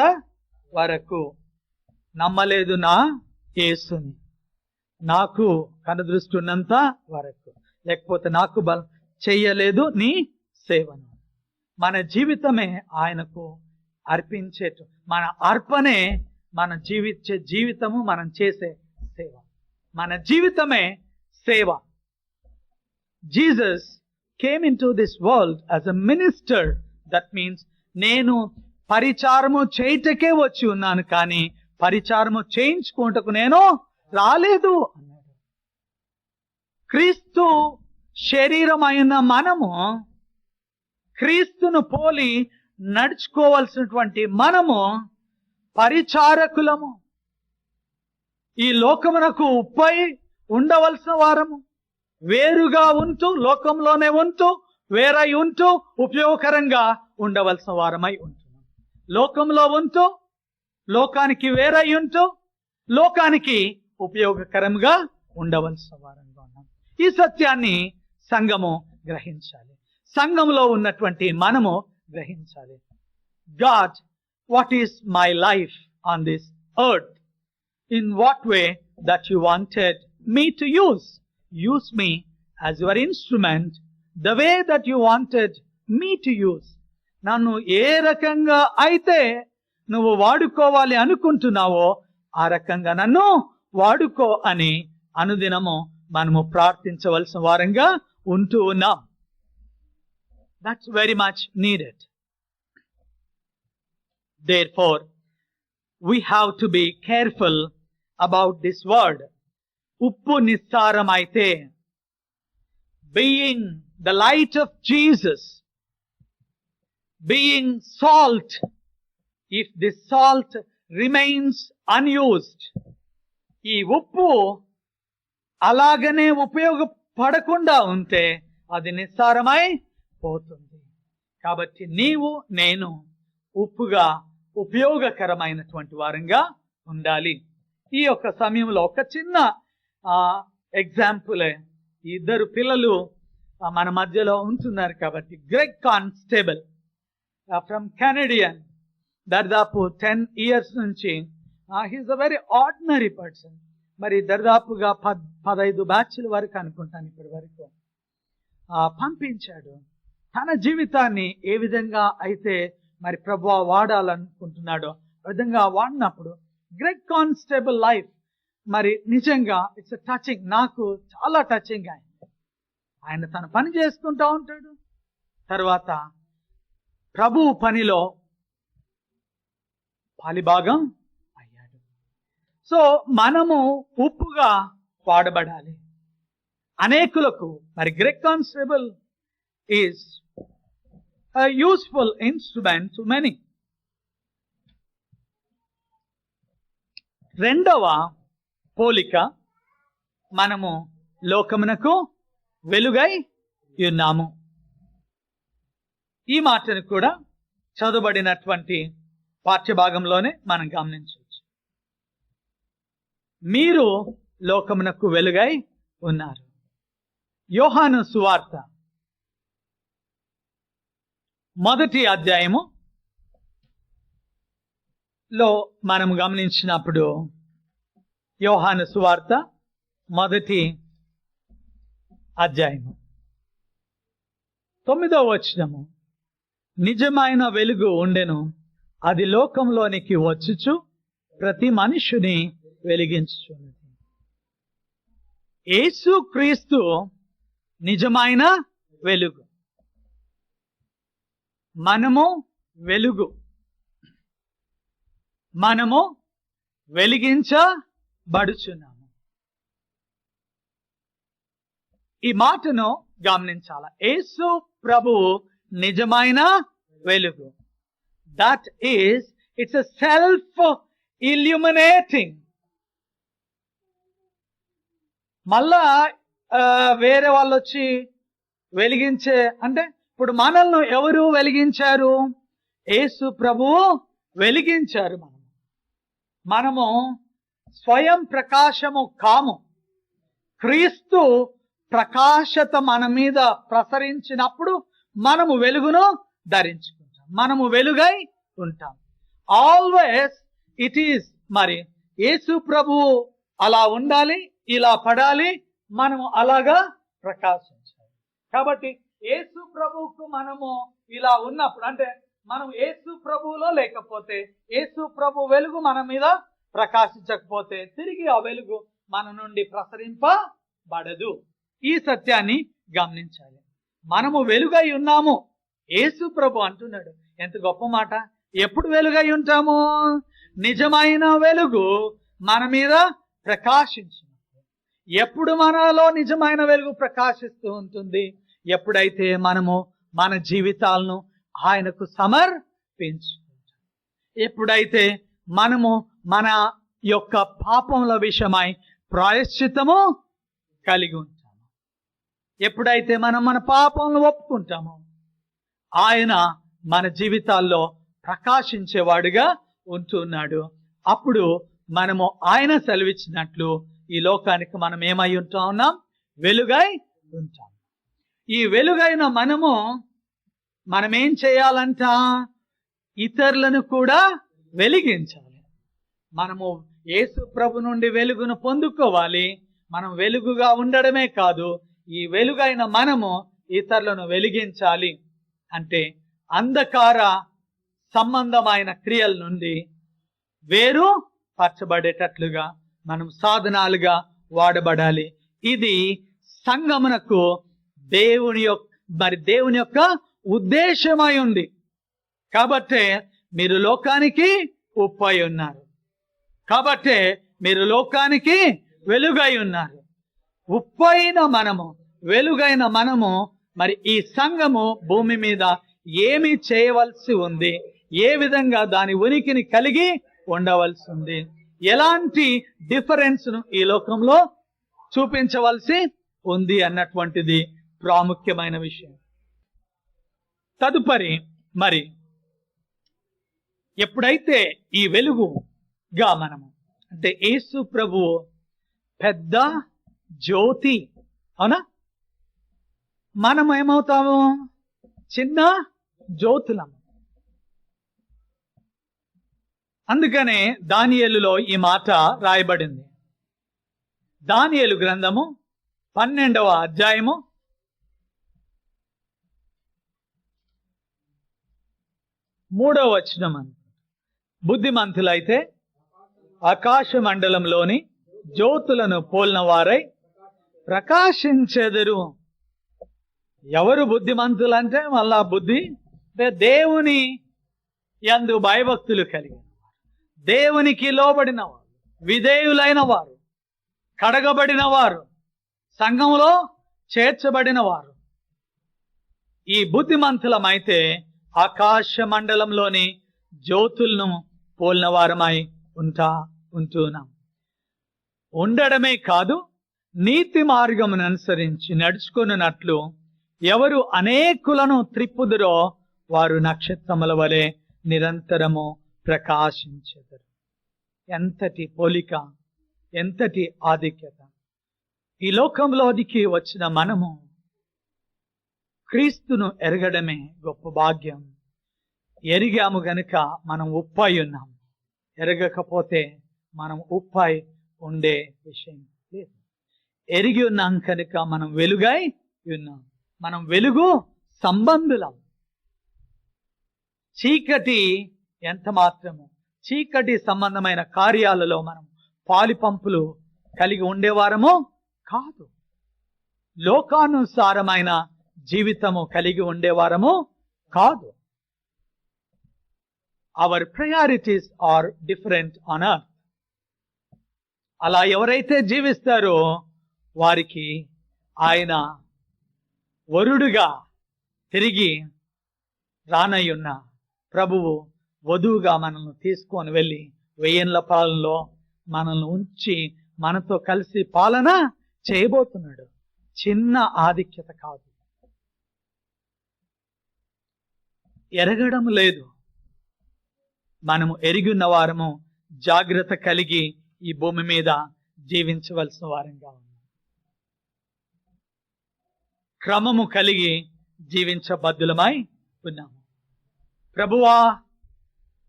వరకు నమ్మలేదు నా యేసుని, నాకు కనుదృష్టి ఉన్నంత వరకు, లేకపోతే నాకు బలం చెయ్యలేదు నీ సేవను. మన జీవితమే ఆయనకు అర్పించేటు, మన అర్పణే మన జీవితము, మనం చేసే సేవ. మన జీవితమే సేవ. Jesus came into this world as a minister. That means నేను పరిచారము చేయుటకే వచ్చి ఉన్నాను, కానీ పరిచారము చేయించుకుంటకు నేను రాలేదు అన్నాడు. క్రీస్తు శరీరమైన మనము, క్రీస్తును పోలి నడుచుకోవాల్సినటువంటి మనము పరిచారకులము. ఈ లోకమునకు ఉప్పై ఉండవలసిన వారము. వేరుగా ఉంటూ, లోకంలోనే ఉంటూ, వేరై ఉంటూ ఉపయోగకరంగా ఉండవలసిన వారమై ఉంటున్నాం. లోకంలో ఉంటూ, లోకానికి వేరై ఉంటూ, లోకానికి ఉపయోగకరంగా ఉండవలసిన వారంగా ఉన్నాం. ఈ సత్యాన్ని సంఘము గ్రహించాలి. సంఘంలో ఉన్నటువంటి మనము గ్రహించాలి. God, what is my life on this earth? In what way that you wanted me to use? Use me as your instrument, the way that you wanted me to use. నన్ను ఏ రకంగా అయితే నువ్వు వాడుకోవాలి అనుకుంటున్నావో ఆ రకంగా నన్ను వాడుకో అని అనుదినము మనము ప్రార్థించవలసిన వారంగా ఉంటూ ఉన్నాం. That's very much needed. Therefore, we have to be careful about this word. Uppu nissaramaithe, being the light of Jesus, being salt, if this salt remains unused, ఈ ఉప్పు అలాగనే ఉపయోగపడకుండా ఉంటే అది నిస్సారమై పోతుంది. కాబట్టి నీవు నేను ఉప్పుగా ఉపయోగకరమైనటువంటి వారంగా ఉండాలి. ఈ యొక్క సమయంలో ఒక చిన్న ఎగ్జాంపులే. ఇద్దరు పిల్లలు మన మధ్యలో ఉంటున్నారు కాబట్టి, గ్రెగ్ కానిస్టేబుల్ ఫ్రమ్ కెనడియన్, దాదాపు 10 years నుంచి he is a very ordinary person. మరి దాదాపుగా 15 బ్యాచ్ల వరకు అనుకుంటాను ఇప్పటి వరకు పంపించాడు. తన జీవితాన్ని ఏ విధంగా అయితే మరి ప్రభువా వాడాలనుకుంటున్నాడో ఆ విధంగా వాడినప్పుడు గ్రెగ్ కానిస్టేబుల్ లైఫ్ మరి నిజంగా ఇట్స్ టచింగ్. నాకు చాలా టచింగ్. ఆయన తన పని చేసుకుంటా ఉంటాడు, తర్వాత ప్రభు పనిలో పాలిభాగం అయ్యాడు. సో మనము ఉప్పుగా వాడబడాలి అనేకులకు. మరి Greg constable is a useful instrument to many. రెండవ పోలిక, మనము లోకమునకు వెలుగై ఉన్నాము. ఈ మాటను కూడా చదువుబడినటువంటి పాఠ్యభాగంలోనే మనం గమనించవచ్చు. మీరు లోకమునకు వెలుగై ఉన్నారు. యోహాను సువార్త 1వ అధ్యాయము లో మనం గమనించినప్పుడు, యోహాను సువార్త 1వ అధ్యాయము 9వ వచనము, నిజమైన వెలుగు ఉండెను, అది లోకంలోనికి వచ్చుచు ప్రతి మనుషుని వెలిగించుచున్నది. యేసు క్రీస్తు నిజమైన వెలుగు. మనము వెలుగు, మనము వెలిగించబడుచున్నాము. ఈ మాటను గమనించాల. యేసు ప్రభువు నిజమైన వెలుగు. That is, it's a self illuminating. మళ్ళా వేరే వాళ్ళు వచ్చి వెలిగించే, అంటే ఇప్పుడు మనల్ని ఎవరు వెలిగించారు? యేసు ప్రభువు వెలిగించారు. మనము స్వయం ప్రకాశము కాము. క్రీస్తు ప్రకాశత మన మీద ప్రసరించినప్పుడు మనము వెలుగును ధరించుకుంటాం, మనము వెలుగై ఉంటాం. Always it is. మరి యేసు ప్రభువు అలా ఉండాలి, ఇలా పడాలి, మనము అలాగా ప్రకాశించాలి. కాబట్టి యేసు ప్రభువుకు మనము ఇలా ఉన్నప్పుడు, అంటే మనం యేసు ప్రభువులో లేకపోతే, యేసు ప్రభు వెలుగు మన మీద ప్రకాశించకపోతే తిరిగి ఆ వెలుగు మన నుండి ప్రసరింపబడదు. ఈ సత్యాన్ని గమనించాలి. మనము వెలుగై ఉన్నాము. యేసు ప్రభు అంటున్నాడు, ఎంత గొప్ప మాట. ఎప్పుడు వెలుగై ఉంటాము? నిజమైన వెలుగు మన మీద ప్రకాశించు. ఎప్పుడు మనలో నిజమైన వెలుగు ప్రకాశిస్తూ ఉంటుంది? ఎప్పుడైతే మనము మన జీవితాలను ఆయనకు సమర్పించుకుంటాం, ఎప్పుడైతే మనము మన యొక్క పాపముల విషయమై ప్రాయశ్చిత్తము కలిగి ఉంటాము, ఎప్పుడైతే మనం మన పాపములను ఒప్పుకుంటామో, ఆయన మన జీవితాల్లో ప్రకాశించేవాడుగా ఉంటున్నాడు. అప్పుడు మనము ఆయన సెలవిచ్చినట్లు ఈ లోకానికి మనం ఏమై ఉంటా ఉన్నాం? వెలుగై ఉంటాం. ఈ వెలుగైన మనమేం చేయాలంట? ఇతరులను కూడా వెలిగించాలి. మనము యేసు ప్రభు నుండి వెలుగును పొందుకోవాలి. మనం వెలుగుగా ఉండడమే కాదు, ఈ వెలుగైన మనము ఇతరులను వెలిగించాలి. అంటే అంధకార సంబంధమైన క్రియల నుండి వేరు పరచబడేటట్లుగా మనం సాధనాలుగా వాడబడాలి. ఇది సంగమునకు దేవుని యొక్క ఉద్దేశమై ఉంది. కాబట్టే మీరు లోకానికి ఉప్పై ఉన్నారు. కాబట్టే మీరు లోకానికి వెలుగై ఉన్నారు. ఉప్పైన మనము, వెలుగైన మనము, మరి ఈ సంఘము భూమి మీద ఏమి చేయవలసి ఉంది, ఏ విధంగా దాని ఉనికిని కలిగి ఉండవలసి ఉంది, ఎలాంటి డిఫరెన్స్ ను ఈ లోకంలో చూపించవలసి ఉంది అన్నటువంటిది ప్రాముఖ్యమైన విషయం. తదుపరి మరి ఎప్పుడైతే ఈ వెలుగుగా మనము, అంటే యేసు ప్రభువు పెద్ద జ్యోతి, అవునా? మనం ఏమవుతాము? చిన్న జ్యోతులము. అందుకనే దానియేలులో ఈ మాట రాయబడింది. దానియేలు గ్రంథము 12వ అధ్యాయము 3వ వచనం. బుద్ధిమంతులైతే ఆకాశ మండలంలోని జ్యోతులను పోలిన వారై ప్రకాశించెదరు. ఎవరు బుద్ధిమంతులంటే మళ్ళా బుద్ధి దేవుని యందు భయభక్తులు కలిగిన వారు, దేవునికి లోబడిన వారు, విధేయులైన వారు, కడగబడిన వారు, సంఘంలో చేర్చబడిన వారు. ఈ బుద్ధిమంతులమైతే ఆకాశ మండలంలోని జ్యోతులను పోలిన వారమై ఉంటున్నాం. ఉండడమే కాదు, నీతి మార్గమును అనుసరించి నడుచుకున్నట్లు ఎవరు అనేకులను త్రిప్పుదురో వారు నక్షత్రముల వలె నిరంతరము ప్రకాశించెదరు. ఎంతటి పోలిక, ఎంతటి ఆధిక్యత! ఈ లోకంలోనికి వచ్చిన మనము క్రీస్తును ఎరగడమే గొప్ప భాగ్యం. ఎరిగాము గనుక మనం ఉప్పై ఉన్నాం. ఎరగకపోతే మనం ఉప్పై ఉండే విషయం లేదు. ఎరిగి ఉన్నాం కనుక మనం వెలుగై ఉన్నాం. మనం వెలుగు సంబంధులం. చీకటి ఎంత మాత్రము, చీకటి సంబంధమైన కార్యాలలో మనం పాలిపంపులు కలిగి ఉండేవారము కాదు. లోకానుసారమైన జీవితము కలిగి ఉండేవారము కాదు. Our priorities are different on earth. అలా ఎవరైతే జీవిస్తారో వారికి ఆయన వరుడుగా తిరిగి రానయ్యున్న ప్రభువు వధువుగా మనల్ని తీసుకొని వెళ్ళి 1000 ఏళ్ల పాలనలో మనల్ని ఉంచి మనతో కలిసి పాలన చేయబోతున్నాడు. చిన్న ఆధిక్యత కాదు. ఎరగడం లేదు. మనము ఎరిగి ఉన్న వారము జాగ్రత్త కలిగి ఈ భూమి మీద జీవించవలసిన వారంగా ఉన్నాం. క్రమము కలిగి జీవించబద్దులమై ఉన్నాము. ప్రభువా,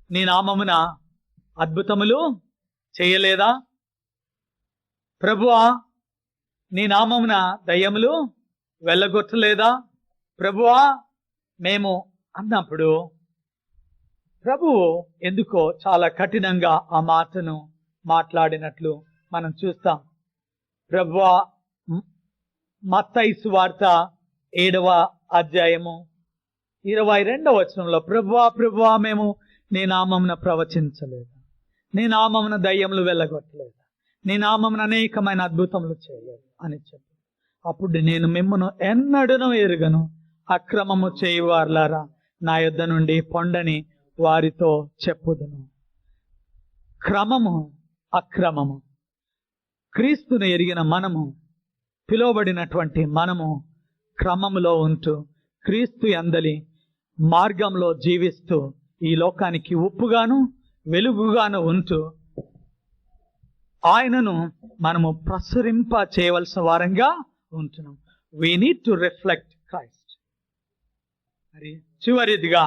నీ నామమున అద్భుతములు చేయలేదా? ప్రభువా, నీ నామమున దయ్యములు వెళ్ళగొట్టలేదా? ప్రభువా మేము అన్నప్పుడు ప్రభువు ఎందుకో చాలా కఠినంగా ఆ మాటను మాట్లాడినట్లు మనం చూస్తాం. ప్రభువా, మత్తయి సువార్త 7వ అధ్యాయము 22వ వచనంలో, ప్రభువా ప్రభువా మేము నీ నామమున ప్రవచించలేదు, నీ నామమున దయ్యములు వెళ్ళగొట్టలేదు, నీ నామమున అనేకమైన అద్భుతములు చేయలేదు అని చెప్పి, అప్పుడు నేను మిమ్మును ఎన్నడూను ఎరుగను, అక్రమము చేయువారులారా నా యొద్ద నుండి పొండని వారితో చెప్పుదును. క్రమము, అక్రమము. క్రీస్తును ఎరిగిన మనము, పిలువబడినటువంటి మనము క్రమములో ఉంటూ క్రీస్తు యందలి మార్గంలో జీవిస్తూ ఈ లోకానికి ఉప్పుగాను వెలుగుగాను ఉంటూ ఆయనను మనము ప్రసరింప చేయవలసిన వారంగా ఉంటున్నాం. We need to reflect Christ. మరి చివరిదిగా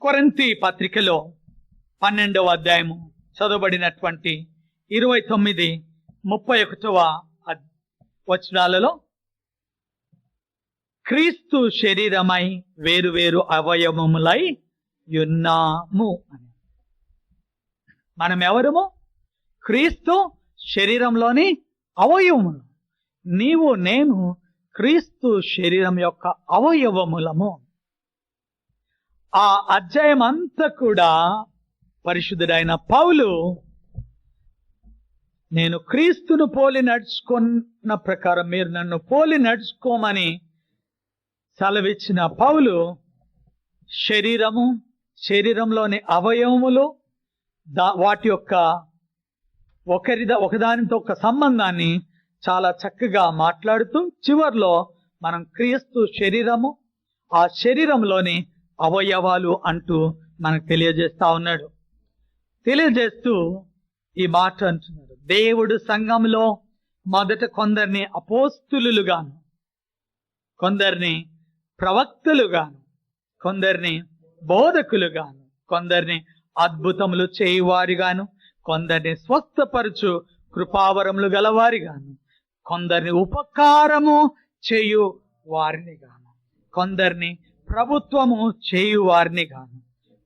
కొరింథీ పత్రికలో 12వ అధ్యాయము చదవబడినటువంటి 29, 31వ వచనాలలో క్రీస్తు శరీరమై వేరు వేరు అవయవములై యున్నాము అని. మనం ఎవరము? క్రీస్తు శరీరంలోని అవయవములు. నీవు నేను క్రీస్తు శరీరం యొక్క అవయవములము. ఆ అధ్యాయం అంతా కూడా పరిశుద్ధుడైన పౌలు నేను క్రీస్తును పోలి నడుచుకున్న ప్రకారం మీరు నన్ను పోలి నడుచుకోమని సెలవిచ్చిన పౌలు శరీరము, శరీరంలోని అవయవములు, వాటి యొక్క ఒకదానితో ఒక సంబంధాన్ని చాలా చక్కగా మాట్లాడుతూ చివర్లో మనం క్రీస్తు శరీరము, ఆ శరీరంలోని అవయవాలు అంటూ మనకు తెలియజేస్తా ఉన్నాడు. తెలియజేస్తూ ఈ మాట అంటున్నాడు, దేవుడు సంఘంలో మొదట కొందరిని అపోస్తులుగాను, కొందరిని ప్రవక్తలుగాను, కొందరిని బోధకులుగాను, కొందరిని అద్భుతములు చేయువారిగాను, కొందరిని స్వస్థపరచు కృపావరములు గలవారిగాను, కొందరిని ఉపకారము చేయు వారిని గాను, కొందరిని ప్రభుత్వము చేయు వారిని గాను,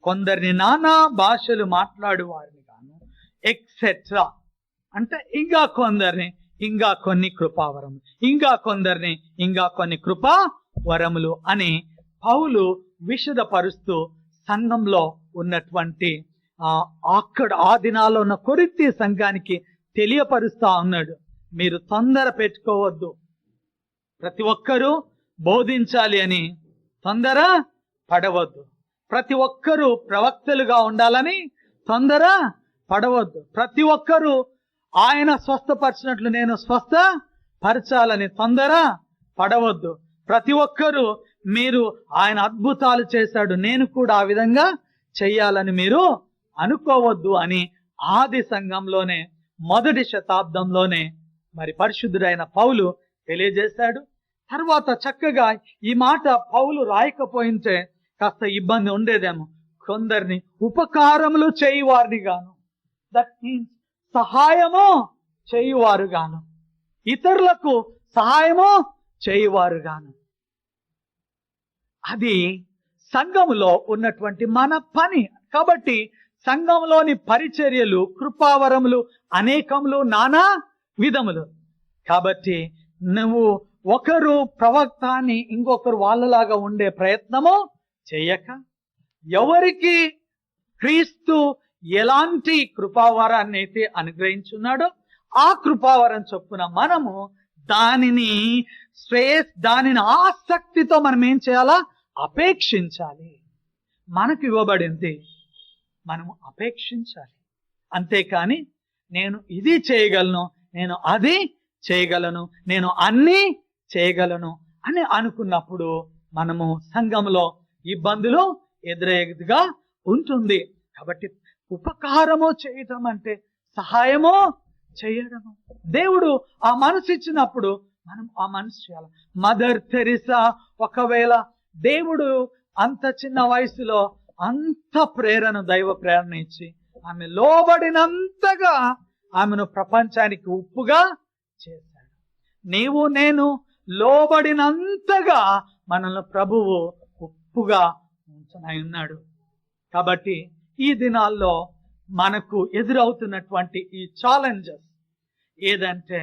కొందరిని నానా భాషలు మాట్లాడు వారిని గాను, ఎక్సెట్రా. అంటే ఇంకా కొందరిని ఇంకా కొన్ని కృపావరములు, ఇంకా కొందరిని ఇంకా కొన్ని కృపా వరములు అని పౌలు విశదపరుస్తూ సంఘంలో ఉన్నటువంటి అక్కడ ఆ దినాల్లో ఉన్న కొరింథీ సంఘానికి తెలియపరుస్తా ఉన్నాడు. మీరు తొందర పెట్టుకోవద్దు, ప్రతి ఒక్కరూ బోధించాలి అని తొందర పడవద్దు, ప్రతి ఒక్కరూ ప్రవక్తలుగా ఉండాలని తొందర పడవద్దు. ప్రతి ఒక్కరూ ఆయన స్వస్థపరిచినట్లు నేను స్వస్థపరచాలని తొందర పడవద్దు. ప్రతి ఒక్కరూ మీరు ఆయన అద్భుతాలు చేశాడు, నేను కూడా ఆ విధంగా చెయ్యాలని మీరు అనుకోవద్దు అని ఆది సంఘంలోనే మొదటి శతాబ్దంలోనే మరి పరిశుద్ధుడైన పౌలు తెలియజేశాడు. తర్వాత చక్కగా ఈ మాట పౌలు రాయకపోయింటే కాస్త ఇబ్బంది ఉండేదేమో. కొందరిని ఉపకారములు చేయువారిని గాను, దట్ మీన్స్ సహాయము చేయువారు గాను, ఇతరులకు సహాయము చేయువారు గాను. అది సంఘములో ఉన్నటువంటి మన పని. కాబట్టి సంఘంలోని పరిచర్యలు, కృపావరములు అనేకములు, నానా విధములు. కాబట్టి నువ్వు ఒకరు ప్రవక్త అని ఇంకొకరు వాళ్ళలాగా ఉండే ప్రయత్నము చేయక, ఎవరికి క్రీస్తు ఎలాంటి కృపావరాన్ని అయితే అనుగ్రహించున్నాడో ఆ కృపావరం చొప్పున మనము దానిని ఆసక్తితో మనం ఏం చేయాలా? అపేక్షించాలి. మనకు ఇవ్వబడింది మనము అపేక్షించాలి. అంతేకాని నేను ఇది చేయగలను, నేను అది చేయగలను, నేను అన్నీ చేయగలను అని అనుకున్నప్పుడు మనము సంఘంలో ఇబ్బందులు ఎదురయ్యేదిగా ఉంటుంది. కాబట్టి ఉపకారము చేయటం అంటే సహాయము చేయడము. దేవుడు ఆ మనసు ఇచ్చినప్పుడు మనం ఆ మనసు చేయాలి. మదర్ తెరిసా ఒకవేళ దేవుడు అంత చిన్న వయసులో అంత ప్రేరణ, దైవ ప్రేరణ ఇచ్చి ఆమె లోబడినంతగా ఆమెను ప్రపంచానికి ఉప్పుగా చేశాడు. నీవు నేను లోబడినంతగా మనల్ని ప్రభువు ఉప్పుగా ఉంచనై ఉన్నాడు. కాబట్టి ఈ దినాల్లో మనకు ఎదురవుతున్నటువంటి ఈ ఛాలెంజెస్ ఏదంటే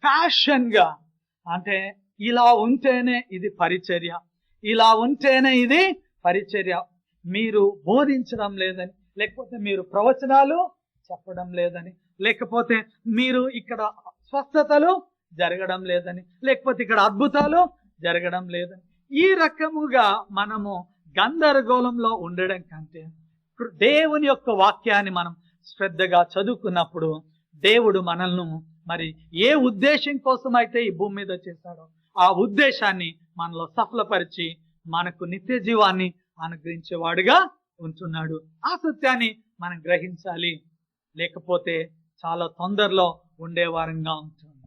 ఫ్యాషన్ గా, అంటే ఇలా ఉంటేనే ఇది పరిచర్య, ఇలా ఉంటేనే ఇది పరిచర్య, మీరు బోధించడం లేదని, లేకపోతే మీరు ప్రవచనాలు చెప్పడం లేదని, లేకపోతే మీరు ఇక్కడ స్వస్థతలు జరగడం లేదని, లేకపోతే ఇక్కడ అద్భుతాలు జరగడం లేదని, ఈ రకముగా మనము గందరగోళంలో ఉండడం కంటే దేవుని యొక్క వాక్యాన్ని మనం శ్రద్ధగా చదువుకున్నప్పుడు దేవుడు మనల్ని మరి ఏ ఉద్దేశం కోసం అయితే ఈ భూమి మీద చేశాడో ఆ ఉద్దేశాన్ని మనలో సఫలపరిచి మనకు నిత్య జీవాన్ని అనుగ్రహించేవాడుగా ఉంటున్నాడు. ఆ సత్యాన్ని మనం గ్రహించాలి, లేకపోతే చాలా తొందరలో ఉండేవారంగా ఉంటున్నాం.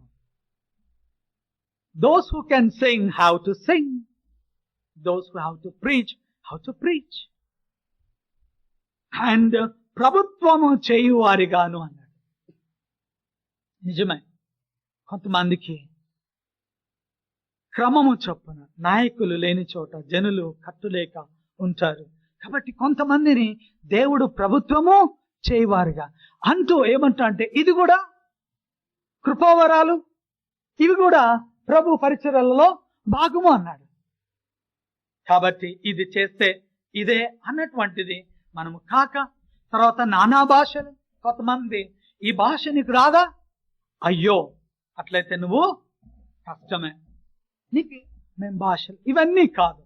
Those who can sing how to sing, those who have to preach how to preach, and ప్రభుత్వము చేయువారిగాను అన్నాడు. నిజమే, కొంతమందికి క్రమము చొప్పున నాయకులు లేని చోట జనులు కట్టులేక ఉంటారు. కాబట్టి కొంతమందిని దేవుడు ప్రభుత్వము చేయవారుగా అంటూ ఏమంటా అంటే ఇది కూడా కృపావరాలు, ఇవి కూడా ప్రభు పరిచర్యలలో భాగము అన్నాడు. కాబట్టి ఇది చేస్తే ఇదే అన్నటువంటిది మనము కాక, తర్వాత నానా భాషలు. కొంతమంది ఈ భాష నీకు రాదా, అయ్యో అట్లయితే నువ్వు కష్టమే, నీకు మేము భాషలు, ఇవన్నీ కాదు.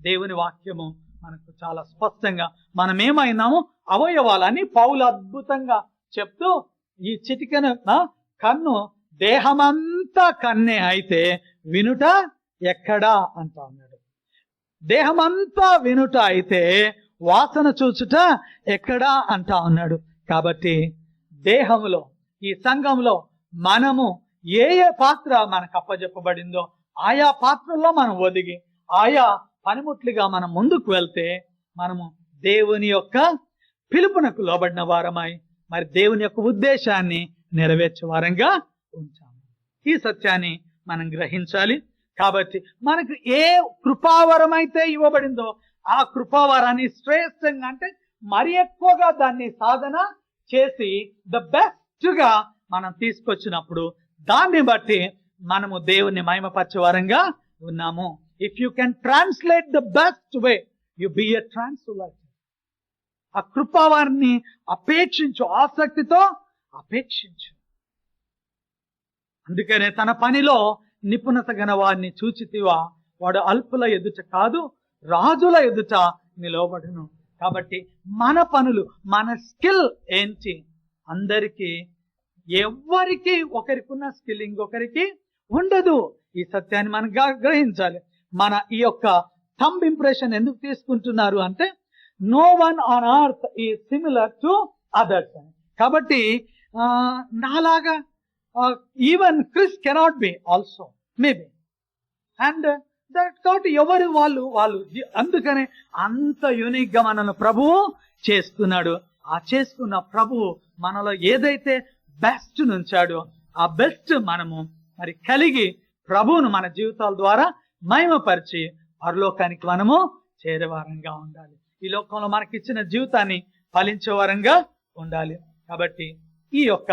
దేవుని వాక్యము మనకు చాలా స్పష్టంగా మనం ఏమైనాము అవయవాలని పౌలు అద్భుతంగా చెప్తూ, ఈ చిటికెన కన్ను దేహమంతా కన్నే అయితే వినుట ఎక్కడా అంటా ఉన్నాడు. దేహమంతా వినుట అయితే వాసన చూచుట ఎక్కడా అంటా ఉన్నాడు. కాబట్టి దేహంలో, ఈ సంఘంలో మనము ఏ ఏ పాత్ర మనకు అప్పజెప్పబడిందో ఆయా పాత్రల్లో మనం ఒదిగి ఆయా పనిముట్లుగా మనం ముందుకు వెళ్తే మనము దేవుని యొక్క పిలుపునకు లోబడిన వారమై మరి దేవుని యొక్క ఉద్దేశాన్ని నెరవేర్చే వారంగా ఉంటాము. ఈ సత్యాన్ని మనం గ్రహించాలి. కాబట్టి మనకు ఏ కృపావరం అయితే ఇవ్వబడిందో ఆ కృపావరాన్ని శ్రేష్టంగా, అంటే మరి ఎక్కువగా దాన్ని సాధన చేసి ద బెస్ట్ గా మనం తీసుకొచ్చినప్పుడు దాన్ని బట్టి మనము దేవుని మహిమపరిచే వారంగా ఉన్నాము. If you can translate the best way, you be a translator. ఆ కృపావారిని అపేక్షించు, ఆసక్తితో అపేక్షించు. అందుకనే తన పనిలో నిపుణత గల వారిని చూచితివా, వాడు అల్పుల ఎదుట కాదు రాజుల ఎదుట నిలవబడును. కాబట్టి మన పనులు, మన స్కిల్ ఏంటి, అందరికీ ఎవరికి ఒకరికున్న స్కిల్ ఇంకొకరికి ఉండదు. ఈ సత్యాన్ని మనం గ్రహించాలి. మన ఈ యొక్క థంబ్ ఇంప్రెషన్ ఎందుకు తీసుకుంటున్నారు అంటే no one on earth is similar to others అని. కాబట్టి నాలాగా even Christ cannot be also maybe and that కాబట్టి ఎవరు వాళ్ళు అందుకనే అంత యూనిక్ గా మనల్ని ప్రభువు చేసుకున్నాడు. ఆ చేసుకున్న ప్రభువు మనలో ఏదైతే బెస్ట్ నుంచాడో ఆ బెస్ట్ మనము మరి కలిగి ప్రభువును మన జీవితాల ద్వారా మహిమపరిచి పరలోకానికి మనము చేరేవారంగా ఉండాలి. ఈ లోకంలో మనకిచ్చిన జీవితాన్ని ఫలించే వారంగా ఉండాలి. కాబట్టి ఈ యొక్క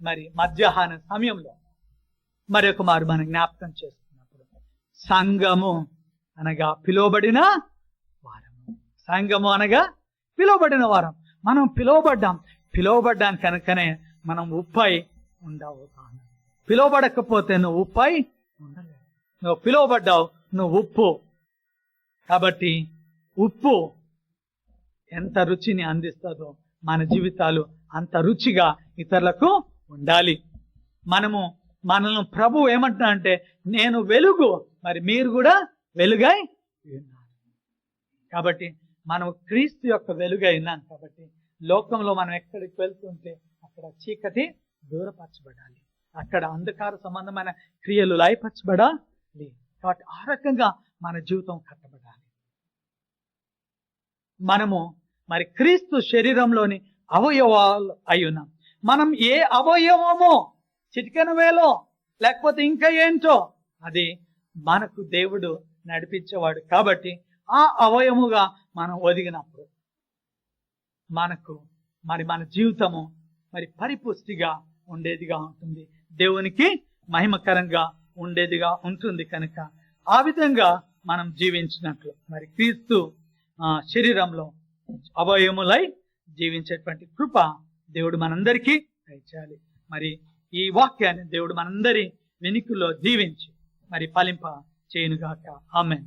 మరి మధ్యాహ్న సమయంలో మరొక మారు మనం జ్ఞాపకం చేసుకున్నప్పుడు సంఘము అనగా పిలువబడిన వారము. సంఘము అనగా పిలువబడిన వారం. మనం పిలువబడ్డాం కనుకనే మనం ఉప్పై ఉండవు. పిలువబడకపోతే నువ్వు ఉప్పై ఉండలేవు. నువ్వు పిలువబడ్డావు, నువ్వు ఉప్పు. కాబట్టి ఉప్పు ఎంత రుచిని అందిస్తుందో మన జీవితాలు అంత రుచిగా ఇతరులకు ఉండాలి. మనల్ని ప్రభు ఏమంటున్నా అంటే నేను వెలుగు, మరి మీరు కూడా వెలుగై ఉన్నారు. కాబట్టి మనం క్రీస్తు యొక్క వెలుగై ఉన్నాం. కాబట్టి లోకంలో మనం ఎక్కడికి వెళ్తుంటే అక్కడ చీకటి దూరపరచబడాలి, అక్కడ అంధకార సంబంధమైన క్రియలు లయపరచబడాలి. కాబట్టి ఆ రకంగా మన జీవితం కట్టబడాలి. మనము మరి క్రీస్తు శరీరంలోని అవయవాలు అయి ఉన్నాం. మనం ఏ అవయవమో చిటికెన వేలో లేకపోతే ఇంకా ఏంటో అది మనకు దేవుడు నడిపించేవాడు. కాబట్టి ఆ అవయముగా మనం ఒదిగినప్పుడు మనకు మరి మన జీవితము మరి పరిపుష్టిగా ఉండేదిగా ఉంటుంది, దేవునికి మహిమకరంగా ఉండేదిగా ఉంటుంది. కనుక ఆ విధంగా మనం జీవించినట్లు మరి క్రీస్తు శరీరంలో అవయములై జీవించేటువంటి కృప దేవుడు మనందరికీ దయచేయాలి. మరి ఈ వాక్యాన్ని దేవుడు మనందరి వెనుకలో దీవించి మరి ఫలింప చేయునుగాక. ఆమేన్.